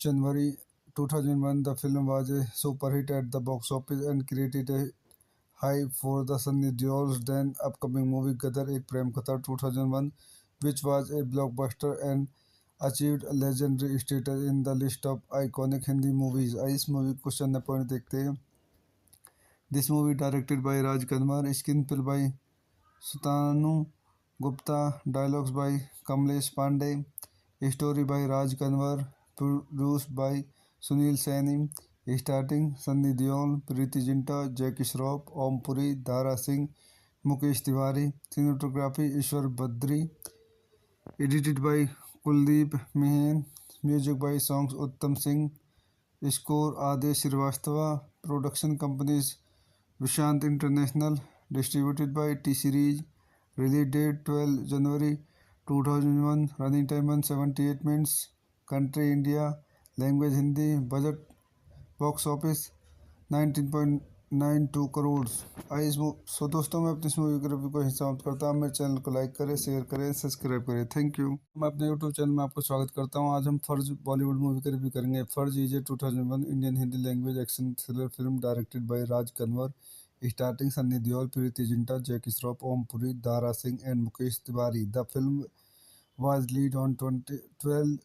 January 2001. The film was a super hit at the box office and created a high for the Sunny Deol's then upcoming movie Gadar Ek Prem Katha 2001, which was a blockbuster and achieved a legendary status in the list of iconic Hindi movies. इस movie को question point देखते हैं। This movie directed by Raj Kanwar, screen play by Sutanu Gupta, dialogues by Kamlesh Pandey, story by Raj Kanwar, produce by Sunil Saini, starting Sunny Deol, Preity Zinta, Jackie Shroff, Om Puri, Dara Singh, Mukesh Tiwari, cinematography Ishwar Badri, edited by Kuldeep Mehan, music by songs Uttam Singh, score Aadesh Shrivastava, production companies Vishant international, distributed by T series, release date 12 January 2001, running time 178 minutes, country India, language Hindi, budget box office 19.92 crore. आइए so दोस्तों, मैं अपनी इस movie के review को यहीं समाप्त करता हूँ। मेरे चैनल को लाइक करें, शेयर करें, सब्सक्राइब करें। Thank you. मैं अपने यूट्यूब चैनल में आपको स्वागत करता हूँ। आज हम फर्ज बॉलीवुड मूवी का रिव्यू करेंगे। Farz is a 2001 Indian Hindi language action thriller film directed by Raj Kanwar, starting Sunny Deol, Preity Zinta, Jackie Shroff, Om Puri, Dara Singh and Mukesh Tiwari. The film was released on 12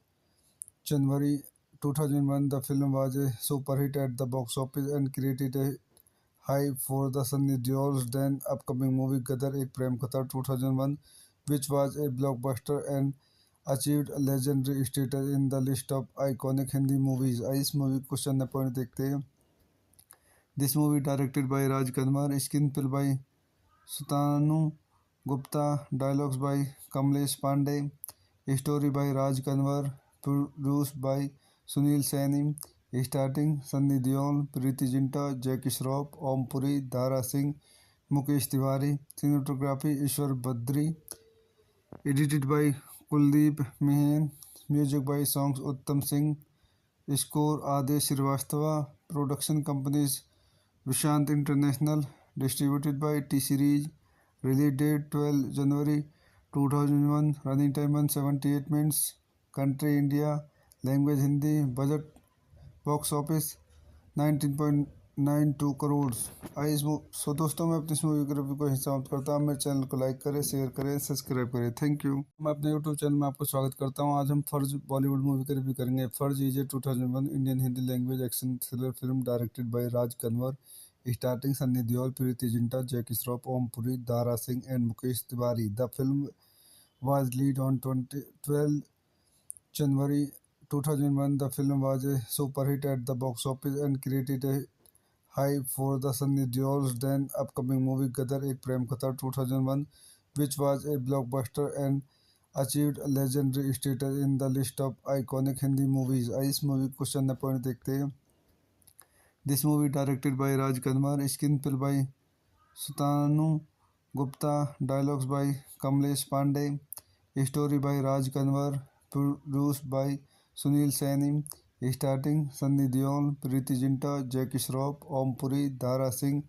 January 2001. The film was a super hit at the box office and created a high for the Sunny Deol's then upcoming movie Gadar Ek Prem Katha 2001, which was a blockbuster and achieved a legendary status in the list of iconic Hindi movies. इस movie को question point देखते हैं। This movie directed by Raj Kanwar, screen play by Sutanu Gupta, dialogues by Kamlesh Pandey, story by Raj Kanwar, produce by Sunil Saini, starting Sunny Deol, Preity Zinta, Jackie Shroff, Om Puri, Dara Singh, Mukesh Tiwari, cinematography Ishwar Badri, edited by Kuldeep Mehan, music by songs Uttam Singh, score Aadesh Shrivastava, production companies Vishant international, distributed by T series, release date 12 January 2001, running time 178 minutes, country India, language Hindi, budget box office 19.92 crore. आइए so दोस्तों, मैं अपनी इस movie के review को यहीं समाप्त करता हूँ। मेरे चैनल को लाइक करें, शेयर करें, सब्सक्राइब करें। Thank you. मैं अपने यूट्यूब चैनल में आपको स्वागत करता हूँ। आज हम फर्ज बॉलीवुड मूवी का रिव्यू करेंगे। Farz is a 2001 Indian Hindi language action thriller film directed by Raj Kanwar, starting Sunny Deol, Preity Zinta, Jackie Shroff, Om Puri, Dara Singh and Mukesh Tiwari. The film was released on 12 January 2001. The film was a super hit at the box office and created a high for the Sunny Deol's then upcoming movie Gadar Ek Prem Katha 2001, which was a blockbuster and achieved a legendary status in the list of iconic Hindi movies. इस movie को question point देखते हैं। This movie directed by Raj Kanwar, screen play by Sutanu Gupta, dialogues by Kamlesh Pandey, story by Raj Kanwar, produce by Sunil Saini, starting Sunny Deol, Preity Zinta, Jackie Shroff, Om Puri, Dara Singh,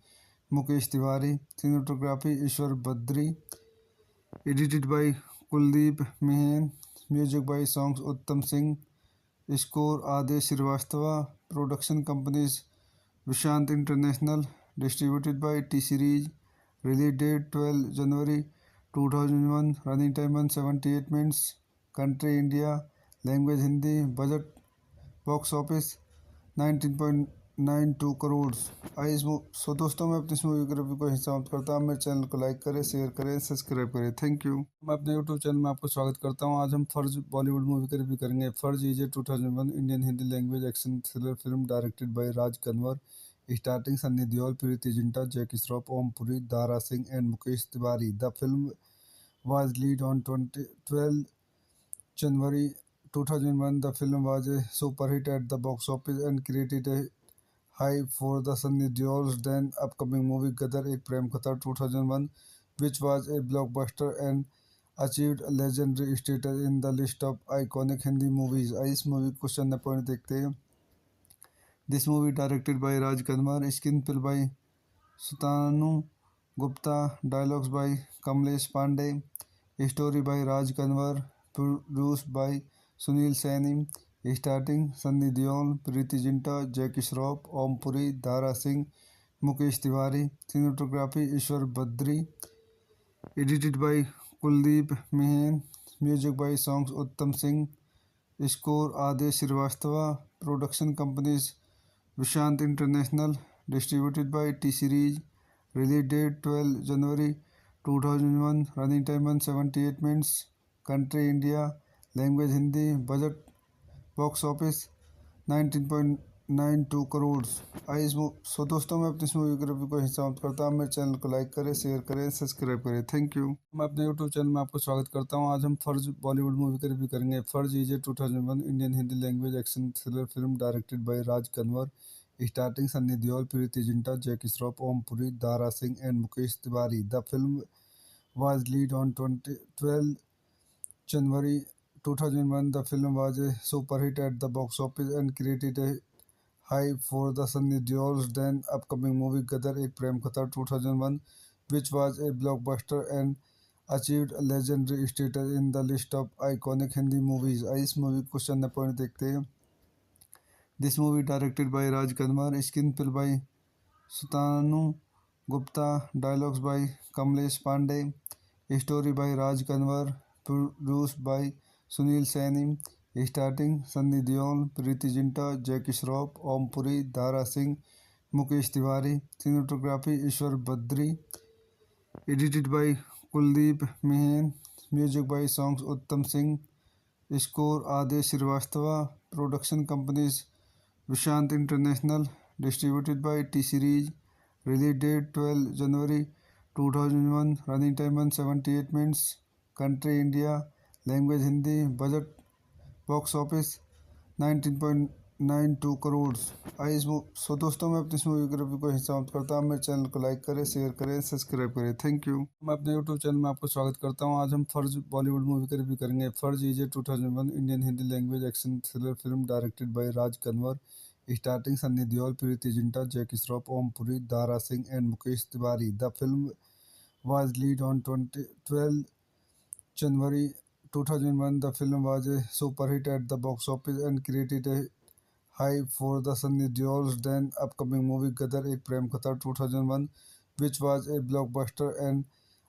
Mukesh Tiwari, cinematography Ishwar Badri, edited by Kuldeep Mehan, music by songs Uttam Singh, score Aadesh Shrivastava, production companies Vishant international, distributed by T series, release date 12 January 2001, running time 178 minutes, country India, language Hindi, budget box office 1.92 crore. So दोस्तों मैं अपनी इस movie के review को हिस्सा समाप्त करता हूँ। मेरे चैनल को लाइक करें, शेयर करें, सब्सक्राइब करें। Thank you. मैं अपने यूट्यूब चैनल में आपको स्वागत करता हूँ। आज हम फर्ज बॉलीवुड मूवी का रिव्यू करेंगे। Farz is a 2001 Indian Hindi language action thriller film directed by Raj Kanwar, starting Sunny Deol, Preity Zinta, Jackie Shroff, Om Puri, Dara Singh and Mukesh Tiwari. The film was released on 12 January 2001. The film was a super hit at the box office and created a high for the Sunny Deol's then upcoming movie Gadar Ek Prem Katha 2001, which was a blockbuster and achieved a legendary status in the list of iconic Hindi movies. इस movie को question point देखते हैं। This movie directed by Raj Kadmar, screen play by Sutanu Gupta, dialogues by Kamlesh Pandey, story by Raj Kanwar, produce by Sunil Saini, starting Sunny Deol, Preity Zinta, Jackie Shroff, Om Puri, Dara Singh, Mukesh Tiwari. Cinematography Ishwar Badri, edited by Kuldeep Mehan, music by songs Uttam Singh, score Aadesh Shrivastava, production companies Vishant international, distributed by T series, release date 12 January 2001, running time 178 minutes, country India, language Hindi, budget box office 19.92 crore. So दोस्तों मैं अपनी इस movie के review को हिस्सा समाप्त करता हूँ। मेरे चैनल को लाइक करें, शेयर करें, सब्सक्राइब करें। Thank you. मैं अपने यूट्यूब चैनल में आपको स्वागत करता हूँ। आज हम फर्ज बॉलीवुड मूवी का रिव्यू करेंगे। Farz is a 2001 Indian Hindi language action thriller film directed by Raj Kanwar, starting Sunny Deol, Preity Zinta, Jackie Shroff, Om Puri, Dara Singh and Mukesh Tiwari. The film was released on 12 January 2001. The film was a super hit at the box office and created a high for the Sunny Deol's then upcoming movie Gadar Ek Prem Katha 2001, which was a blockbuster and achieved a legendary status in the list of iconic Hindi movies. इस movie को question point देखते हैं। This movie directed by Raj Kadmar, screen play by Sutanu Gupta, dialogues by Kamlesh Pandey, story by Raj Kanwar, produce by Sunil Saini, starting Sunny Deol, Preity Zinta, Jackie Shroff, Om Puri, Dara Singh, Mukesh Tiwari. Cinematography Ishwar Badri, edited by Kuldeep Mehan, music by songs Uttam Singh, score Aadesh Shrivastava, production companies Vishant international, distributed by T series, release date 12 January 2001, running time 178 minutes, country India, language Hindi, budget box office 19.92 crore. So दोस्तों मैं अपनी इस movie के review को हिस्सा समाप्त करता हूँ। मेरे चैनल को लाइक करें, शेयर करें, सब्सक्राइब करें। Thank you. मैं अपने यूट्यूब चैनल में आपको स्वागत करता हूँ। आज हम फर्ज बॉलीवुड मूवी का रिव्यू करेंगे। Farz is a 2001 Indian Hindi language action thriller film directed by Raj Kanwar, starting Sunny Deol, Preity Zinta, Jackie Shroff, Om Puri, Dara Singh and Mukesh Tiwari. The film was released on 12 January 2001. The film was a super hit at the box office and created a high for the Sunny Deol's then upcoming movie Gadar Ek Prem Katha 2001, which was a blockbuster and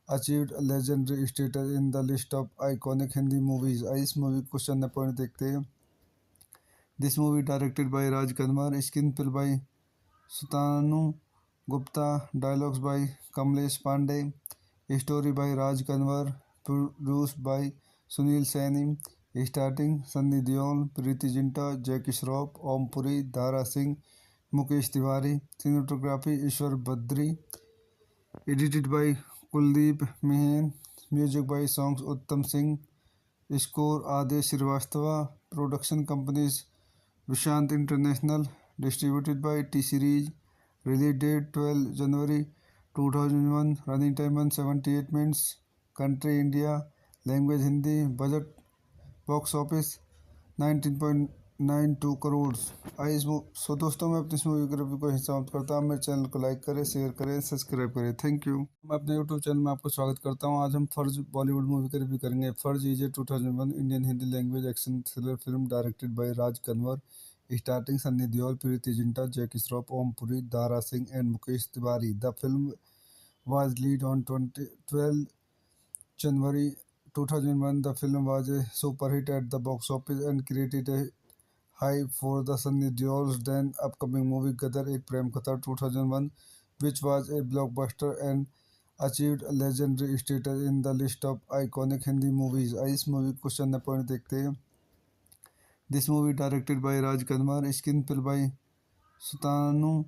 achieved a legendary status in the list of iconic Hindi movies. इस movie को question point देखते हैं। This movie directed by Raj Kadmar, screen play by Sutanu Gupta, dialogues by Kamlesh Pandey, story by Raj Kanwar, produce by Sunil Saini, starting Sunny Deol, Preity Zinta, Jackie Shroff, Om Puri, Dara Singh, Mukesh Tiwari. Cinematography Ishwar Badri, edited by Kuldeep Mehan, music by songs Uttam Singh, score Aadesh Shrivastava, production companies Vishant international, distributed by T series, release date 12 January 2001, running time 178 minutes, country India, language Hindi, budget box office 19.92 crore. So दोस्तों मैं अपनी इस movie के review को हिस्सा समाप्त करता हूँ। मेरे चैनल को लाइक करें, शेयर करें, सब्सक्राइब करें। Thank you. मैं अपने यूट्यूब चैनल में आपको स्वागत करता हूँ। आज हम फर्ज बॉलीवुड मूवी का रिव्यू करेंगे। Farz is a 2001 Indian Hindi language action thriller film directed by Raj Kanwar, starting Sunny Deol, Preity Zinta, Jackie Shroff, Om Puri, Dara Singh and Mukesh Tiwari. The film was released on 12 January 2001. The film was a super hit at the box office and created a Hype for the Sunny Deol's then upcoming movie Gadar Ek Prem Katha 2001, which was a blockbuster and achieved a legendary status in the list of iconic Hindi movies. इस movie को question point देखते हैं. This movie directed by Raj Kanwar, screenplay by Sutanu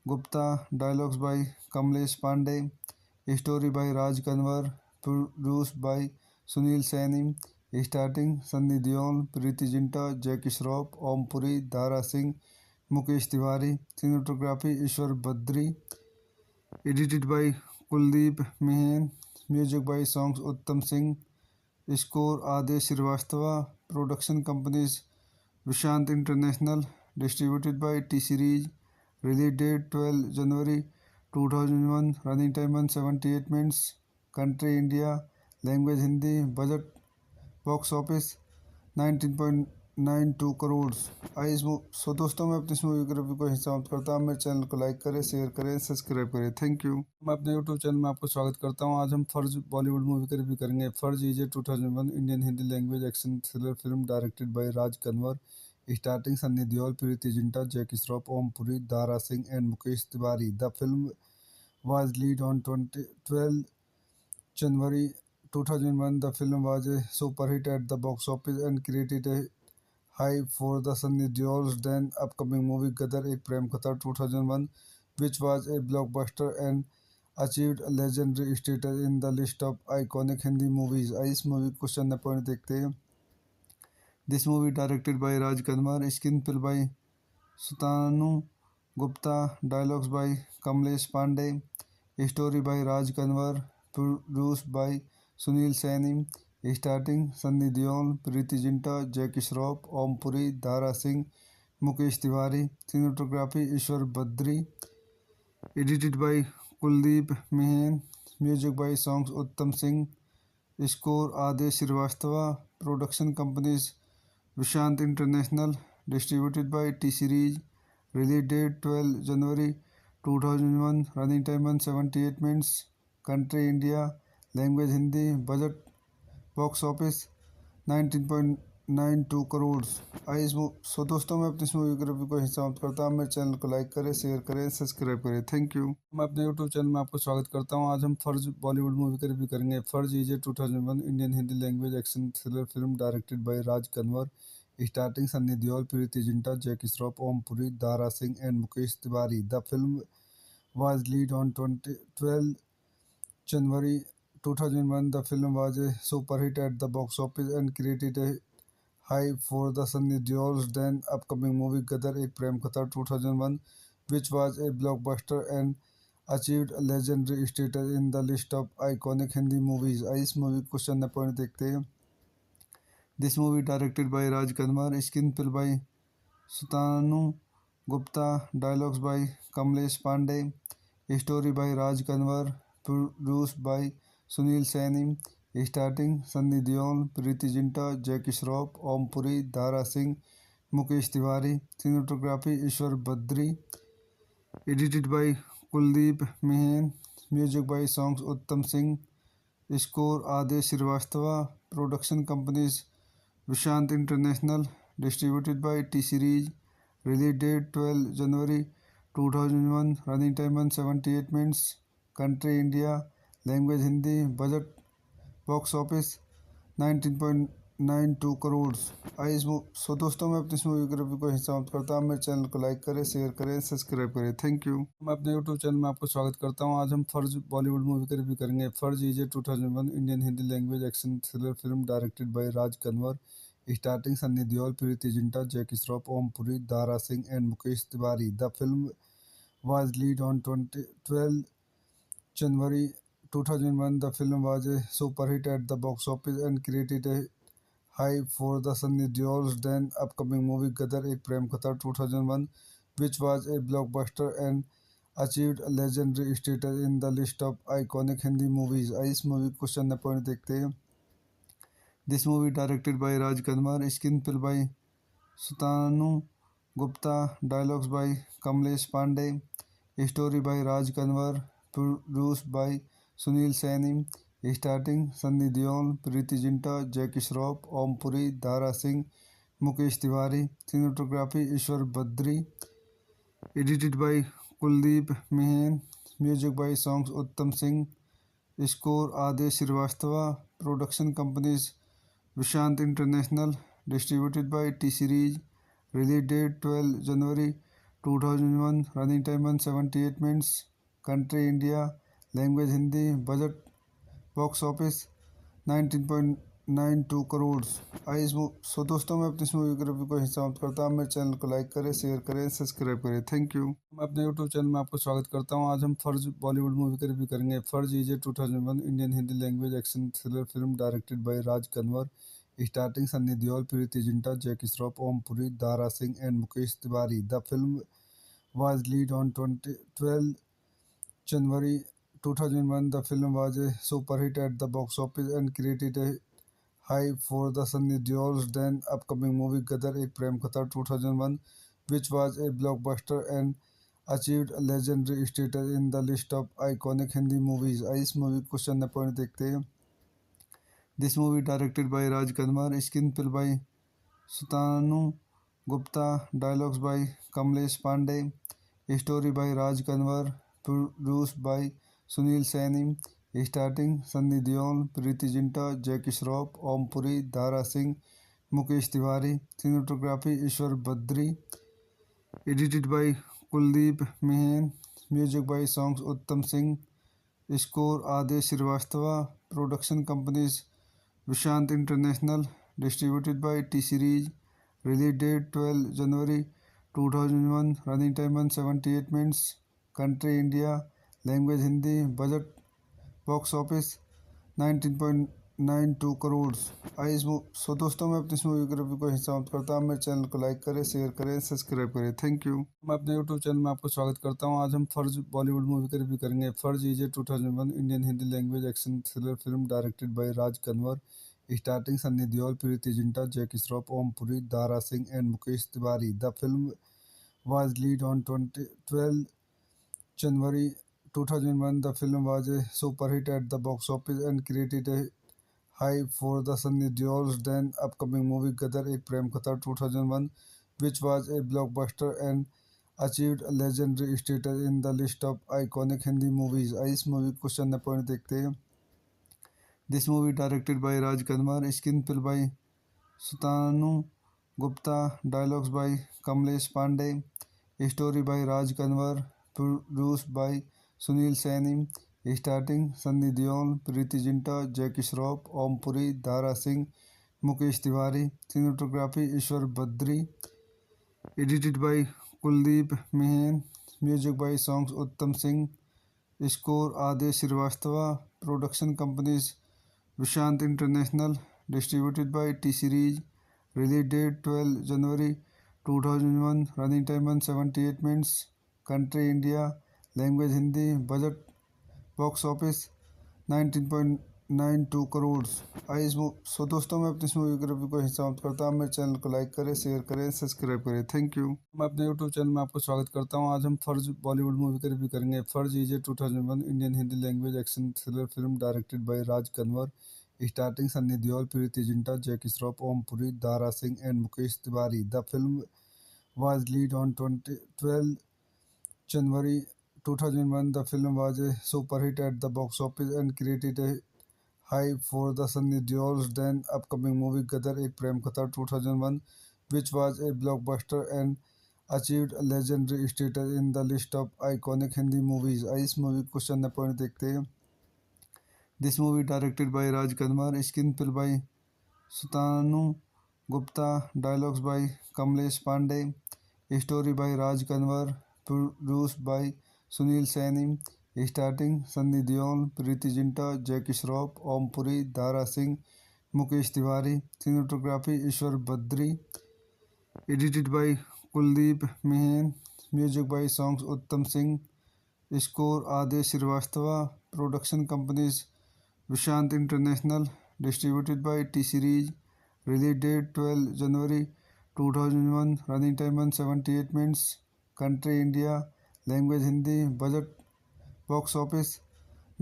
Gupta, dialogues by Kamlesh Pandey, story by Raj Kanwar, produced by Sunil Saini, starting Sunny Deol, Preeti Zinta, Jackie Shroff, Om Puri, Dara Singh, Mukesh Tiwari, cinematography Ishwar Badri, edited by Kuldeep Mehan, music by songs Uttam Singh, score Adesh Srivastava, production companies Vishant International, distributed by T-Series, release date 12 January 2001, running time 178 minutes, country India, language Hindi, budget box office 19.92 crore. So दोस्तों मैं अपनी इस movie की review को यहीं समाप्त करता हूँ. मेरे चैनल को लाइक करें, शेयर करें, सब्सक्राइब करें. Thank you. मैं अपने यूट्यूब चैनल में आपको स्वागत करता हूँ. आज हम फर्ज बॉलीवुड मूवी की रिव्यू करेंगे. Farz is a 2001 Indian Hindi language action thriller film directed by Raj Kanwar, starting Sunny Deol, Preity Zinta, Jackie Shroff, Om Puri, Dara Singh and Mukesh Tiwari. The film was released on 12 January 2001. The film was a super hit at the box office and created a hype for the Sunny Deol's then upcoming movie Gadar Ek Prem Katha 2001, which was a blockbuster and achieved a legendary status in the list of iconic Hindi movies. इस movie को question point देखते हैं. This movie directed by Raj Kanwar, screenplay by Sutanu Gupta, dialogues by Kamlesh Pandey, story by Raj Kanwar, produced by Sunil Saini, starting Sunny Deol, Preeti Zinta, Jackie Shroff, Om Puri, Dara Singh, Mukesh Tiwari, cinematography Ishwar Badri, edited by Kuldeep Mehan, music by songs Uttam Singh, score Adesh Srivastava, production companies Vishant International, distributed by T-Series, release date 12 January 2001, running time 178 minutes, country India, language Hindi, budget box office 19.92 crore. So दोस्तों मैं अपनी इस movie की review को यहीं समाप्त करता हूँ. मेरे चैनल को लाइक करें, शेयर करें, सब्सक्राइब करें. Thank you. मैं अपने यूट्यूब चैनल में आपको स्वागत करता हूँ. आज हम फर्ज बॉलीवुड मूवी की रिव्यू करेंगे. Farz is a 2001 Indian Hindi language action thriller film directed by Raj Kanwar, starting Sunny Deol, Preity Zinta, Jackie Shroff, Om Puri, Dara Singh and Mukesh Tiwari. The film was released on 12 January 2001. The film was a super hit at the box office and created a hype for the Sunny Deol's then upcoming movie Gadar Ek Prem Katha 2001, which was a blockbuster and achieved a legendary status in the list of iconic Hindi movies. इस movie को question point देखते हैं. This movie directed by Raj Kanwar, screenplay by Sutanu Gupta, dialogues by Kamlesh Pandey, story by Raj Kanwar, produced by Sunil Saini, starting Sunny Deol, Preeti Zinta, Jackie Shroff, Om Puri, Dara Singh, Mukesh Tiwari, cinematography Ishwar Badri, edited by Kuldeep Mehan, music by songs Uttam Singh, score Adesh Srivastava, production companies Vishant International, distributed by T-Series, release date 12 January 2001, running time 178 minutes, country India, language Hindi, budget box office 19.92 crore. So दोस्तों मैं अपनी इस movie की review को यहीं समाप्त करता हूँ. मेरे चैनल को लाइक करें, शेयर करें, सब्सक्राइब करें. Thank you. मैं अपने यूट्यूब चैनल में आपको स्वागत करता हूँ. आज हम फर्ज बॉलीवुड मूवी की रिव्यू करेंगे. Farz is a 2001 Indian Hindi language action thriller film directed by Raj Kanwar, starting Sunny Deol, Preity Zinta, Jackie Shroff, Om Puri, Dara Singh and Mukesh Tiwari. The film was released on 12 January 2001. The film was a super hit at the box office and created a hype for the Sunny Deol's then upcoming movie Gadar Ek Prem Katha 2001, which was a blockbuster and achieved a legendary status in the list of iconic Hindi movies. इस movie को question point देखते हैं. This movie directed by Raj Kanwar, screenplay by Sutanu Gupta, dialogues by Kamlesh Pandey, story by Raj Kanwar, produced by Sunil Saini, starting Sunny Deol, Preeti Zinta, Jackie Shroff, Om Puri, Dara Singh, Mukesh Tiwari, cinematography Ishwar Badri, edited by Kuldeep Mehan, music by songs Uttam Singh, score Aadesh Shrivastava, production companies Vishant international, distributed by T series, release date 12 January 2001, running time 178 minutes, country India, language Hindi, budget box office 19.92 crore. So दोस्तों, मैं अपनी इस movie के review को यहीं समाप्त करता हूँ। मेरे चैनल को लाइक करें, शेयर करें, सब्सक्राइब करें। Thank you. मैं अपने यूट्यूब चैनल में आपको स्वागत करता हूँ। आज हम फर्ज बॉलीवुड मूवी का रिव्यू करेंगे। Farz is a 2001 Indian Hindi language action thriller film directed by Raj Kanwar, starting Sunny Deol, Preity Zinta, Jackie Shroff, Om Puri, Dara Singh and Mukesh Tiwari. The film was released on 12 January 2001. The film was a super hit at the box office and created a high for the Sunny Deol's then upcoming movie Gadar Ek Prem Katha 2001, which was a blockbuster and achieved legendary status in the list of iconic Hindi movies. इस movie को question point देखते हैं। This movie directed by Raj Kanwar, screenplay by Sutanu Gupta, dialogues by Kamlesh Pandey, story by Raj Kanwar, produced by Sunil Saini, starting Sunny Deol, Preeti Zinta, Jackie Shroff, Om Puri, Dara Singh, Mukesh Tiwari, cinematography Ishwar Badri, edited by Kuldeep Mehan, music by songs Uttam Singh, score Adesh Srivastava, production companies Vishant International, distributed by T Series, release date 12 January 2001, running time 178 minutes, country India, language Hindi, budget box office 19.92 crore. So दोस्तों, मैं अपनी इस movie के review को यहीं समाप्त करता हूँ। मेरे चैनल को लाइक करें, शेयर करें, सब्सक्राइब करें। Thank you. मैं अपने यूट्यूब चैनल में आपको स्वागत करता हूँ। आज हम फर्ज बॉलीवुड मूवी का रिव्यू करेंगे। Farz is a 2001 Indian Hindi language action thriller film directed by Raj Kanwar, starting Sunny Deol, Preity Zinta, Jackie Shroff, Om Puri, Dara Singh and Mukesh Tiwari. The film was released on 12 January 2001. The film was a super hit at the box office and created a high for the Sunny Deol's then upcoming movie Gadar Ek Prem Katha 2001, which was a blockbuster and achieved legendary status in the list of iconic Hindi movies. इस movie को question point देखते हैं। This movie directed by Raj Kanwar, screenplay by Sutanu Gupta, dialogues by Kamlesh Pandey, story by Raj Kanwar, produced by Sunil Saini, starting Sunny Deol, Preeti Zinta, Jackie Shroff, Om Puri, Dara Singh, Mukesh Tiwari, cinematography Ishwar Badri, edited by Kuldeep Mehan, music by songs Uttam Singh, score Adesh Srivastava, production companies Vishant International, distributed by T Series, release date 12 January 2001, running time 178 minutes, country India, language Hindi, budget box office 19.92 crore. So दोस्तों, मैं अपनी इस movie के review को यहीं समाप्त करता हूँ। मेरे चैनल को लाइक करें, शेयर करें, सब्सक्राइब करें। Thank you. मैं अपने यूट्यूब चैनल में आपको स्वागत करता हूँ। आज हम फर्ज बॉलीवुड मूवी का रिव्यू करेंगे। Farz is a 2001 Indian Hindi language action thriller film directed by Raj Kanwar, starting Sunny Deol, Preity Zinta, Jackie Shroff, Om Puri, Dara Singh and Mukesh Tiwari. The film was released on 12 January 2001. The film was a super hit at the box office and created a high for the Sunny Deol's then upcoming movie Gadar Ek Prem Katha 2001, which was a blockbuster and achieved legendary status in the list of iconic Hindi movies. इस movie को question point देखते हैं। This movie directed by Raj Kanwar, screenplay by Sutanu Gupta, dialogues by Kamlesh Pandey, story by Raj Kanwar, produced by Sunil Saini, starting Sunny Deol, Preeti Zinta, Jackie Shroff, Om Puri, Dara Singh, Mukesh Tiwari, cinematography Ishwar Badri, edited by Kuldeep Mehan, music by songs Uttam Singh, score Adesh Srivastava, production companies Vishant International, distributed by T Series, release date 12 January 2001, running time 178 minutes, country India, language Hindi, budget box office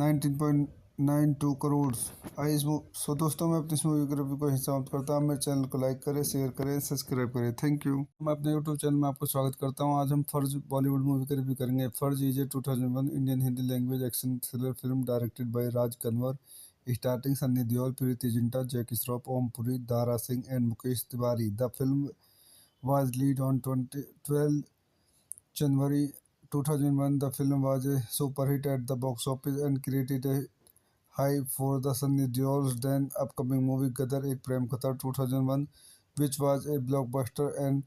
19.92 1.92 crore. So दोस्तों मैं अपनी इस movie के review को यहीं समाप्त करता हूँ। मेरे चैनल को लाइक करें, शेयर करें, सब्सक्राइब करें। Thank you. मैं अपने यूट्यूब चैनल में आपको स्वागत करता हूँ। आज हम फर्ज बॉलीवुड मूवी का रिव्यू करेंगे। Farz is a 2001 Indian Hindi language action thriller film directed by Raj Kanwar, starting Sunny Deol, Preity Zinta, Jackie Shroff, Om Puri, Dara Singh and Mukesh Tiwari. The film was released on 12 January 2001. The film was a super hit at the box office and created a high for the Sunny Deol's then upcoming movie Gadar Ek Prem Katha 2001, which was a blockbuster and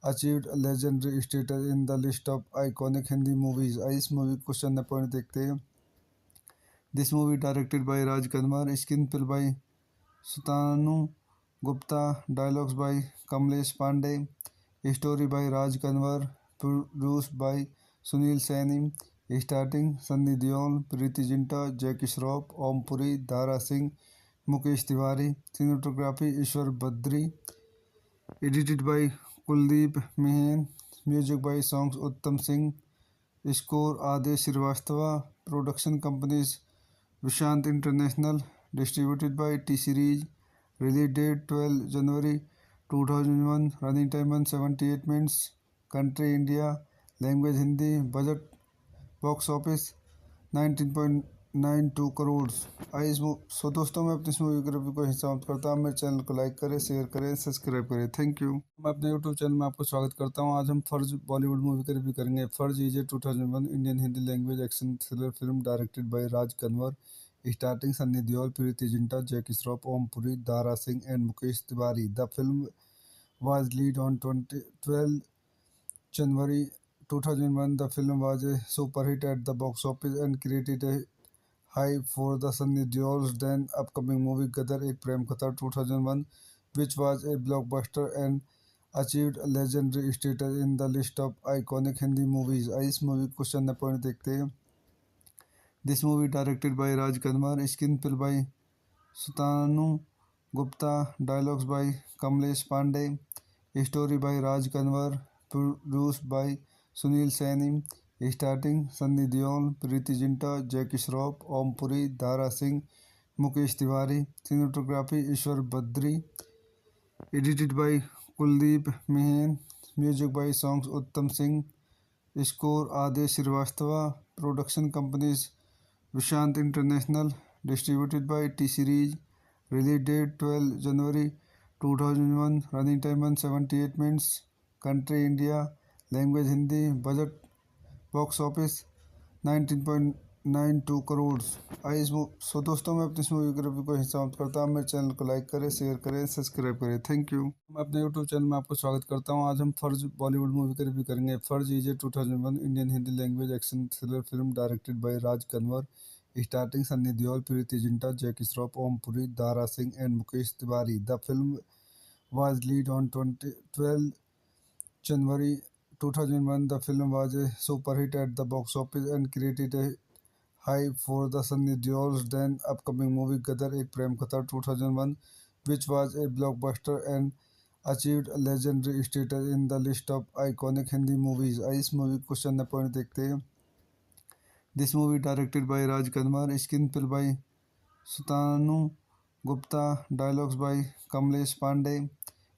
achieved a legendary status in the list of iconic Hindi movies. इस movie को question point देखते हैं। This movie directed by Raj Kadmar, screen play by Sutanu Gupta, dialogues by Kamlesh Pandey, story by Raj Kanwar, produce by Sunil Saini, starting Sunny Deol, Preity Zinta, Jackie Shroff, Om Puri, Dara Singh, Mukesh Tiwari. Cinematography Ishwar Badri, edited by Kuldeep Mehan, music by songs Uttam Singh, score Aadesh Shrivastava, production companies Vishant international, distributed by T series, release date 12 January 2001, running time 178 minutes, country India, language Hindi, budget box office 19.92 crore. So दोस्तों मैं अपनी इस movie के review को यहीं समाप्त करता हूँ। मेरे चैनल को लाइक करें, शेयर करें, सब्सक्राइब करें। Thank you. मैं अपने यूट्यूब चैनल में आपको स्वागत करता हूँ। आज हम फर्ज बॉलीवुड मूवी का रिव्यू करेंगे। Farz is a 2001 Indian Hindi language action thriller film directed by Raj Kanwar, starting Sunny Deol, Preity Zinta, Jackie Shroff, Om Puri, Dara Singh and Mukesh Tiwari. The film was released on 12 January 2001. The film was a super hit at the box office and created a high for the Sunny Deol's then upcoming movie Gadar Ek Prem Katha 2001, which was a blockbuster and achieved a legendary status in the list of iconic Hindi movies. इस movie को question point देखते हैं। This movie directed by Raj Kadmar, screen play by Sutanu Gupta, dialogues by Kamlesh Pandey, story by Raj Kanwar, produce by Sunil Saini, starting Sunny Deol, Preity Zinta, Jackie Shroff, Om Puri, Dara Singh, Mukesh Tiwari. Cinematography Ishwar Badri, edited by Kuldeep Mehan, music by songs Uttam Singh, score Aadesh Shrivastava, production companies Vishant international, distributed by T series, release date 12 January 2001, running time 178 minutes, country India, language Hindi, budget box office 19.92 crore. So दोस्तों मैं अपनी इस movie के review को यहीं समाप्त करता हूँ। मेरे चैनल को लाइक करें, शेयर करें, सब्सक्राइब करें। Thank you. मैं अपने यूट्यूब चैनल में आपको स्वागत करता हूँ। आज हम फर्ज बॉलीवुड मूवी का रिव्यू करेंगे। Farz is a 2001 Indian Hindi language action thriller film directed by Raj Kanwar, starting Sunny Deol, Preity Zinta, Jackie Shroff, Om Puri, Dara Singh and Mukesh Tiwari. The film was released on 12 January 2001. The film was a super hit at the box office and created a high for the Sunny Deol's then upcoming movie Gadar Ek Prem Katha 2001, which was a blockbuster and achieved a legendary status in the list of iconic Hindi movies. इस movie को question point देखते हैं। This movie directed by Raj Kadmar, screen play by Sutanu Gupta, dialogues by Kamlesh Pandey,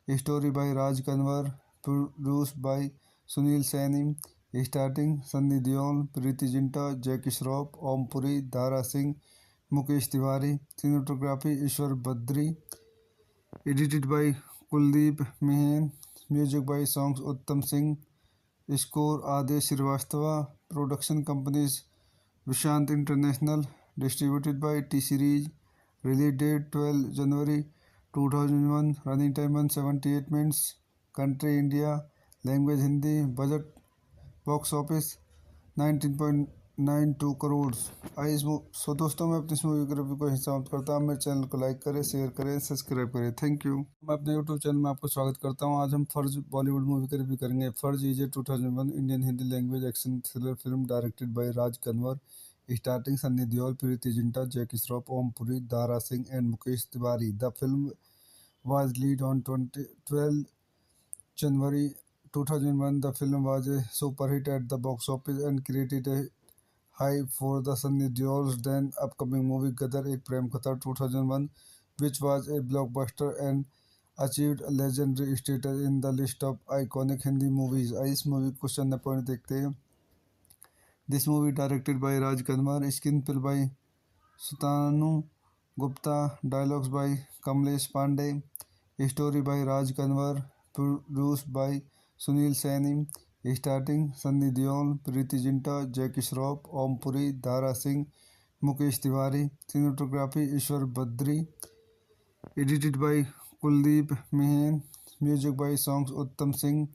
story by Raj Kanwar, produce by Sunil Saini, starting Sunny Deol, Preity Zinta, Jackie Shroff, Om Puri, Dara Singh, Mukesh Tiwari. Cinematography Ishwar Badri, edited by Kuldeep Mehan, music by songs Uttam Singh, score Aadesh Shrivastava, production companies Vishant international, distributed by T series, release date 12 January 2001, running time 178 minutes, country India, language Hindi, budget box office 19.92 crore. So दोस्तों मैं अपनी इस movie के review को यहीं समाप्त करता हूँ। मेरे चैनल को लाइक करें, शेयर करें, सब्सक्राइब करें। Thank you. मैं अपने यूट्यूब चैनल में आपको स्वागत करता हूँ। आज हम फर्ज बॉलीवुड मूवी का रिव्यू करेंगे। Farz is a 2001 Indian Hindi language action thriller film directed by Raj Kanwar, starting Sunny Deol, Preity Zinta, Jackie Shroff, Om Puri, Dara Singh and Mukesh Tiwari. The film was released on 12 January 2001. The film was a super hit at the box office and created a hype for the Sunny Deol's then upcoming movie Gadar Ek Prem Katha 2001, which was a blockbuster and achieved a legendary status in the list of iconic Hindi movies. इस movie को question point देखते हैं. This movie directed by Raj Kanwar, screenplay by Sutanu Gupta, dialogues by Kamlesh Pandey, story by Raj Kanwar, produced by Sunil Saini, starting Sunny Deol, Preeti Zinta, Jackie Shroff, Om Puri, Dara Singh, Mukesh Tiwari, cinematography Ishwar Badri, edited by Kuldeep Mehan, music by songs Uttam Singh,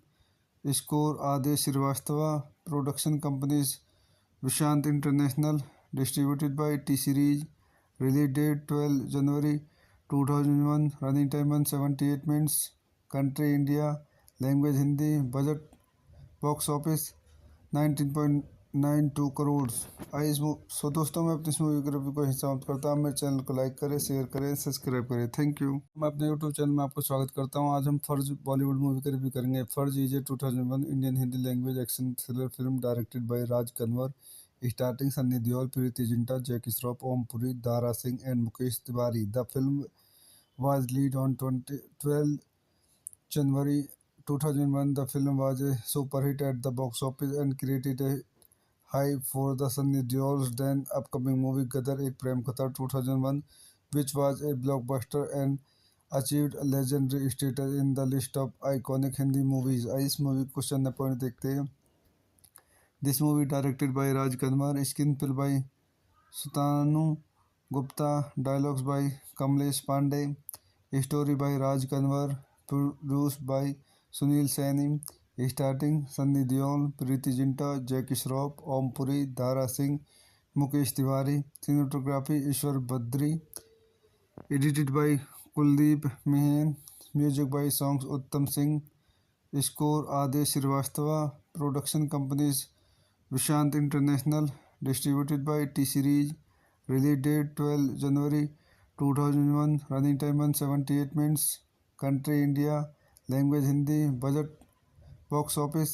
score Adesh Srivastava, production companies Vishant International, distributed by T-Series, release date 12 January 2001, running time 178 minutes, country India, language Hindi, budget box office 19.92 crore. आई so दोस्तों मैं अपनी इस movie के review को समाप्त करता हूँ. मेरे चैनल को लाइक करें, शेयर करें, सब्सक्राइब करें. Thank you. मैं अपने यूट्यूब चैनल में आपको स्वागत करता हूँ. आज हम फर्ज बॉलीवुड मूवी का रिव्यू करेंगे. Farz is a 2001 Indian Hindi language action thriller film directed by Raj Kanwar, starting Sunny Deol, Preity Zinta, Jackie Shroff, Om Puri, Dara Singh and Mukesh Tiwari. The film was released on 12 January 2001. The film was a super hit at the box office and created a hype for the Sunny Deol's then upcoming movie Gadar Ek Prem Katha 2001, which was a blockbuster and achieved a legendary status in the list of iconic Hindi movies. इस movie को question point देखते हैं. This movie directed by Raj Kanwar, screenplay by Sutanu Gupta, dialogues by Kamlesh Pandey, story by Raj Kanwar, produced by Sunil Saini, starting Sunny Deol, Preeti Zinta, Jackie Shroff, Om Puri, Dara Singh, Mukesh Tiwari, cinematography Ishwar Badri, edited by Kuldeep Mehan, music by songs Uttam Singh, score Adesh Srivastava, production companies Vishant International, distributed by T-Series, release date 12 January 2001, running time 178 minutes, country India, language Hindi, budget box office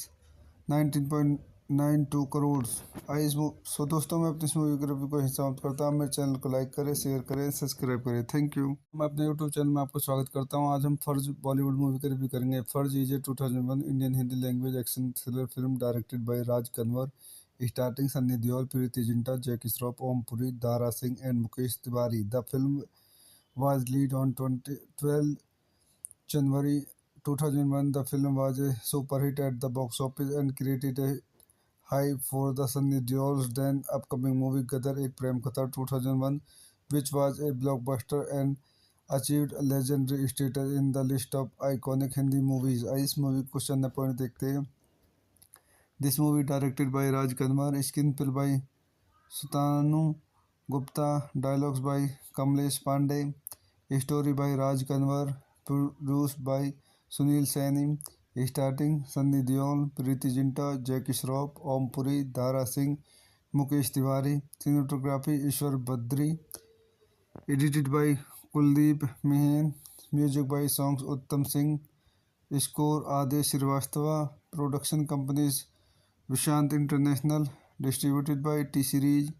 19.92 crore. आई so दोस्तों मैं अपनी इस movie के review को समाप्त करता हूँ. मेरे चैनल को लाइक करें, शेयर करें, सब्सक्राइब करें. Thank you. मैं अपने यूट्यूब चैनल में आपको स्वागत करता हूँ. आज हम फर्ज बॉलीवुड मूवी का रिव्यू करेंगे. Farz is a 2001 Indian Hindi language action thriller film directed by Raj Kanwar, starting Sunny Deol, Preity Zinta, Jackie Shroff, Om Puri, Dara Singh and Mukesh Tiwari. The film was released on 12 January 2001. The film was a super hit at the box office and created a hype for the Sunny Deol's then upcoming movie Gadar Ek Prem Katha 2001, which was a blockbuster and achieved a legendary status in the list of iconic Hindi movies. इस movie को question point देखते हैं. This movie directed by Raj Kanwar, screenplay by Sutanu Gupta, dialogues by Kamlesh Pandey, story by Raj Kanwar, produced by Sunil Saini, starting Sunny Deol, Preeti Zinta, Jackie Shroff, Om Puri, Dara Singh, Mukesh Tiwari, cinematography Ishwar Badri, edited by Kuldeep Mehan, music by songs Uttam Singh, score Adesh Srivastava, production companies Vishant International, distributed by T-Series,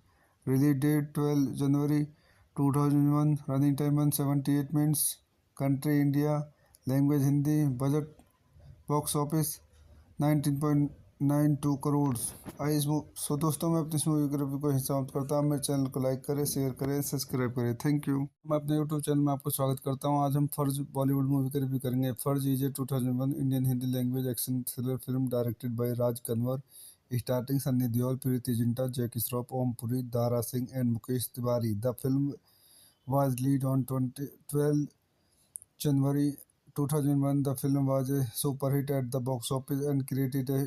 release date 12 January 2001, running time 178 minutes, country India, language Hindi, budget box office 19.92 crore. आई so दोस्तों मैं अपनी इस movie के review को समाप्त करता हूँ. मेरे चैनल को लाइक करें, शेयर करें, सब्सक्राइब करें. Thank you. मैं अपने यूट्यूब चैनल में आपको स्वागत करता हूँ. आज हम फर्ज बॉलीवुड मूवी का रिव्यू करेंगे. Farz is a 2001 Indian Hindi language action thriller film directed by Raj Kanwar, starting Sunny Deol, Preity Zinta, Jackie Shroff, Om Puri, Dara Singh and Mukesh Tiwari. The film was released on 12 January 2001. The film was a super hit at the box office and created a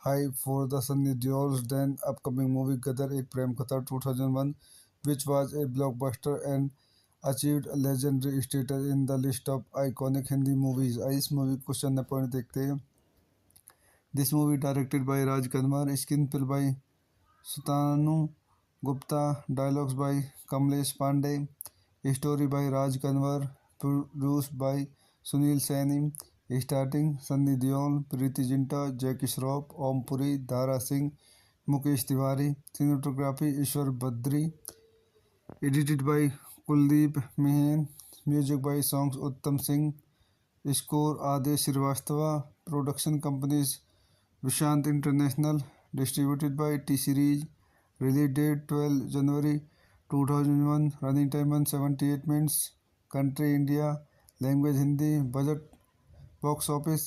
hype for the Sunny Deol's then upcoming movie Gadar Ek Prem Katha 2001, which was a blockbuster and achieved a legendary status in the list of iconic Hindi movies. इस movie को question point देखते हैं. This movie directed by Raj Kanwar, screenplay by Sutanu Gupta, dialogues by Kamlesh Pandey, story by Raj Kanwar, produced by Sunil Saini, starting Sunny Deol, Preeti Zinta, Jackie Shroff, Om Puri, Dara Singh, Mukesh Tiwari, cinematography Ishwar Badri, edited by Kuldeep Mehan, music by songs Uttam Singh, score Aadesh Shrivastava, production companies Vishant international, distributed by T series, release date 12 January 2001, running time 178 minutes, country India, language Hindi, budget box office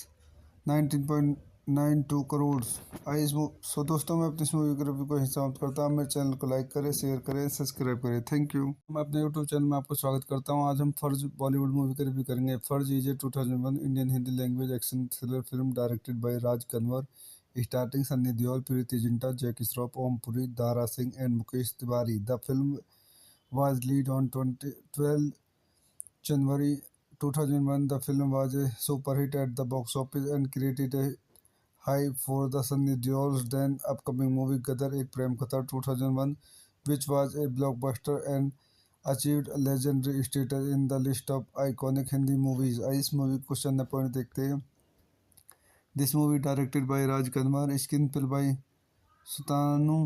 19.92 crore. आइए so दोस्तों, मैं अपनी इस movie के review को समाप्त करता हूँ। मेरे चैनल को लाइक करें, शेयर करें, सब्सक्राइब करें। Thank you. मैं अपने यूट्यूब चैनल में आपको स्वागत करता हूँ। आज हम फर्ज बॉलीवुड मूवी का रिव्यू करेंगे। Farz is a 2001 Indian Hindi language action thriller film directed by Raj Kanwar, starting Sunny Deol, Preity Zinta, Jackie Shroff, Om Puri, Dara Singh and Mukesh Tiwari. The film was released on 12 January 2001. The film was a super hit at the box office and created a high for the Sunny Deol's then upcoming movie Gadar Ek Prem Katha 2001, which was a blockbuster and achieved legendary status in the list of iconic Hindi movies. इस movie को question point देखते हैं। This movie directed by Raj Kanwar, screenplay by Sutanu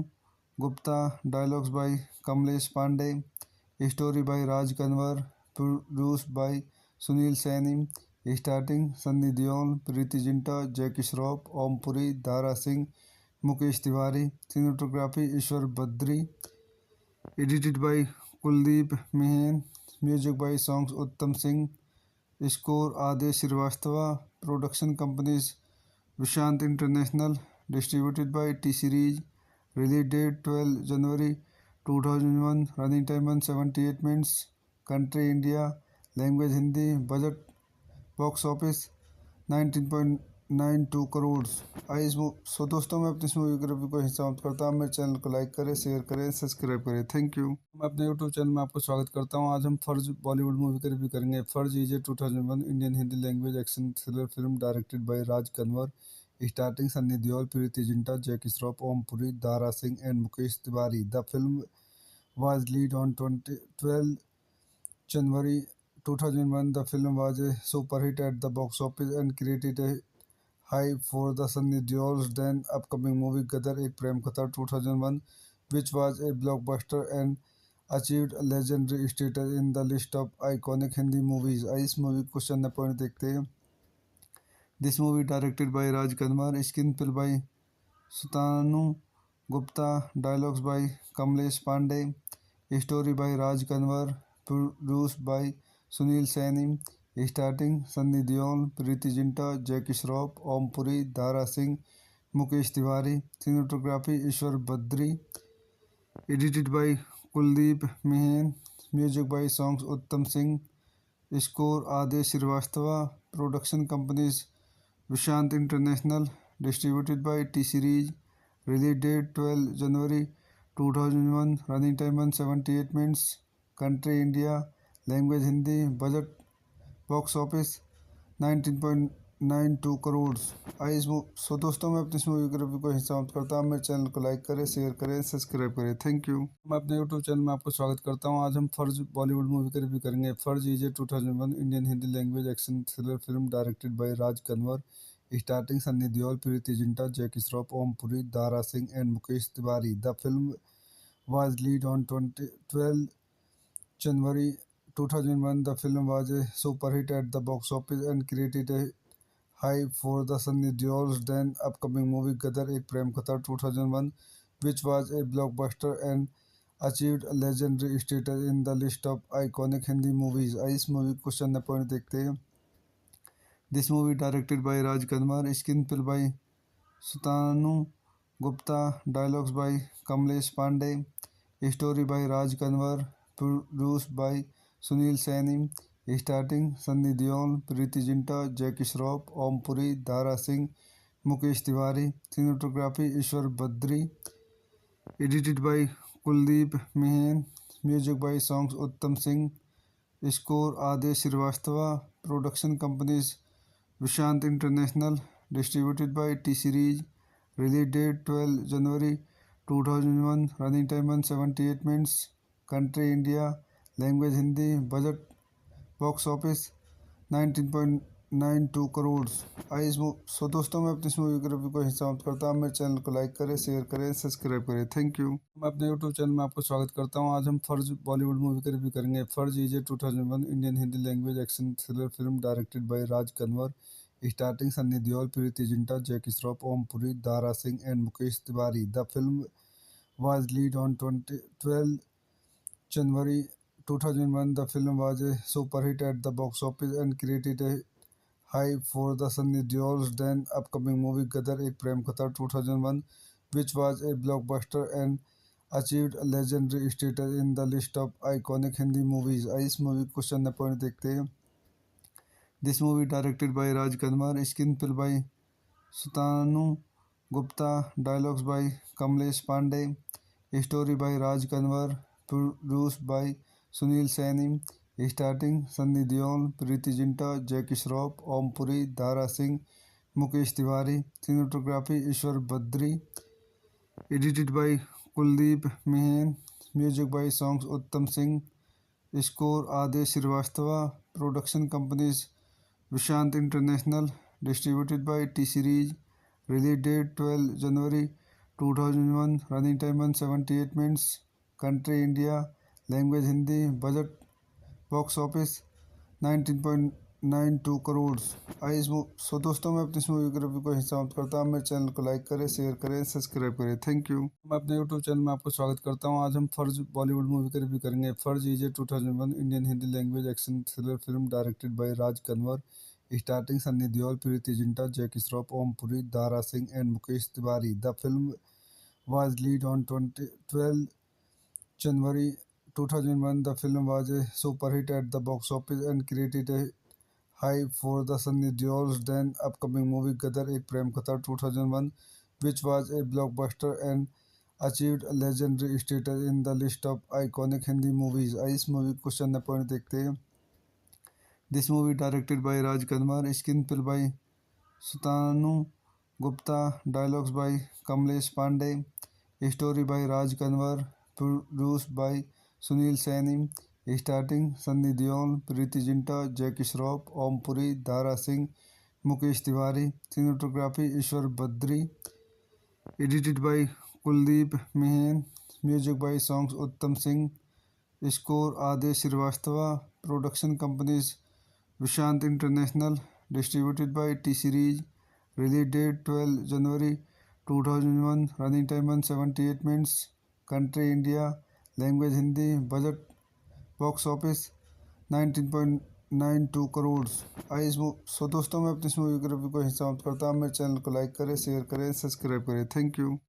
Gupta, dialogues by Kamlesh Pandey, story by Raj Kanwar, produced by Sunil Saini, starting Sunny Deol, Preeti Zinta, Jackie Shroff, Om Puri, Dara Singh, Mukesh Tiwari, cinematography Ishwar Badri, edited by Kuldeep Mehan, music by songs Uttam Singh, score Adesh Srivastava, production companies Vishant International, distributed by T Series, release date 12 January 2001, running time 178 minutes, country India, language Hindi, budget box office 19.92 crore. आइए so दोस्तों, मैं अपनी इस movie के review को समाप्त करता हूँ। मेरे चैनल को लाइक करें, शेयर करें, सब्सक्राइब करें। Thank you. मैं अपने यूट्यूब चैनल में आपको स्वागत करता हूँ। आज हम फर्ज बॉलीवुड मूवी का रिव्यू करेंगे। Farz is a 2001 Indian Hindi language action thriller film directed by Raj Kanwar, starting Sunny Deol, Preity Zinta, Jackie Shroff, Om Puri, Dara Singh and Mukesh Tiwari. The film was released on 12 January 2001. The film was a super hit at the box office and created a high for the Sunny Deol's then upcoming movie Gadar Ek Prem Katha 2001, which was a blockbuster and achieved legendary status in the list of iconic Hindi movies. इस movie को question point देखते हैं। This movie directed by Raj Kanwar, screenplay by Sutanu Gupta, dialogues by Kamlesh Pandey, story by Raj Kanwar, produced by Sunil Saini, starting Sunny Deol, Preeti Zinta, Jackie Shroff, Om Puri, Dara Singh, Mukesh Tiwari, cinematography Ishwar Badri, edited by Kuldeep Mehan, music by songs Uttam Singh, score Adesh Srivastava, production companies Vishant International, distributed by T Series, release date 12 January 2001, running time 178 minutes, country India, language Hindi, budget box office 19.92 crore. आइए so दोस्तों, मैं अपनी इस movie के review को समाप्त करता हूँ। मेरे चैनल को लाइक करें, शेयर करें, सब्सक्राइब करें। Thank you. मैं अपने यूट्यूब चैनल में आपको स्वागत करता हूँ। आज हम फर्ज बॉलीवुड मूवी का रिव्यू करेंगे। Farz is a 2001 Indian Hindi language action thriller film directed by Raj Kanwar, starting Sunny Deol, Preity Zinta, Jackie Shroff, Om Puri, Dara Singh and Mukesh Tiwari. The film was released on 12 January 2001. The film was a super hit at the box office and created a high for the Sunny Deol's then upcoming movie Gadar Ek Prem Katha 2001, which was a blockbuster and achieved legendary status in the list of iconic Hindi movies. इस movie को question point देखते हैं। This movie directed by Raj Kanwar, screenplay by Sutanu Gupta, dialogues by Kamlesh Pandey, story by Raj Kanwar, produced by Sunil Saini, starting Sunny Deol, Preeti Zinta, Jackie Shroff, Om Puri, Dara Singh, Mukesh Tiwari, cinematography Ishwar Badri, edited by Kuldeep Mehan, music by songs Uttam Singh, score Adesh Srivastava, production companies Vishant International, distributed by T Series, release date 12 January 2001, running time 178 minutes, country India, language Hindi, budget box office 92 crore. So दोस्तों, मैं अपनी इस movie के review को यहीं समाप्त करता हूँ। मेरे चैनल को लाइक करें, शेयर करें, सब्सक्राइब करें। Thank you. मैं अपने यूट्यूब चैनल में आपको स्वागत करता हूँ। आज हम फर्ज बॉलीवुड मूवी का रिव्यू करेंगे। Farz is a 2001 Indian Hindi language action thriller film directed by Raj Kanwar, starting Sunny Deol, Preity Zinta, Jackie Shroff, Om Puri, Dara Singh and Mukesh Tiwari. The film was released on 12 January 2001. The film was a super hit at the box office and created a high for the Sunny Deol's then upcoming movie Gadar Ek Prem Katha 2001, which was a blockbuster and achieved a legendary status in the list of iconic Hindi movies. इस movie को question point देखते हैं। This movie directed by Raj Kanwar, screen play by Sutanu Gupta, dialogues by Kamlesh Pandey, story by Raj Kanwar, produced by Sunil Saini, starting Sunny Deol, Preeti Zinta, Jackie Shroff, Om Puri, Dara Singh, Mukesh Tiwari, cinematography Ishwar Badri, edited by Kuldeep Mehan, music by songs Uttam Singh, score Adesh Srivastava, production companies Vishant International, distributed by T Series, release date 12 January 2001, running time 178 minutes, country India, language Hindi, budget box office 19.92 crore. So दोस्तों, मैं अपनी इस movie के review को यहीं समाप्त करता हूँ। मेरे चैनल को लाइक करें, शेयर करें, सब्सक्राइब करें। Thank you. मैं अपने यूट्यूब चैनल में आपको स्वागत करता हूँ। आज हम फर्ज बॉलीवुड मूवी का रिव्यू करेंगे। Farz is a 2001 Indian Hindi language action thriller film directed by Raj Kanwar, starting Sunny Deol, Preity Zinta, Jackie Shroff, Om Puri, Dara Singh and Mukesh Tiwari. The film was released on 12 January 2001. The film was a super hit at the box office and created a high for the Sunny Deol's then upcoming movie Gadar Ek Prem Katha 2001, which was a blockbuster and achieved a legendary status in the list of iconic Hindi movies. इस movie को question point देखते हैं। This movie directed by Raj Kanwar, screen play by Sutanu Gupta, dialogues by Kamlesh Pandey, story by Raj Kanwar, produced by Sunil Saini, starting Sunny Deol, Preeti Zinta, Jackie Shroff, Om Puri, Dara Singh, Mukesh Tiwari, cinematography Ishwar Badri, edited by Kuldeep Mehan, music by songs Uttam Singh, score Adesh Srivastava, production companies Vishant International, distributed by T Series, release date 12 January 2001, running time 178 minutes, country India, language Hindi, budget box office 19.92 crore. So दोस्तों, मैं अपनी इस movie के review को यहीं समाप्त करता हूँ। मेरे चैनल को लाइक करें, शेयर करें, सब्सक्राइब करें। Thank you.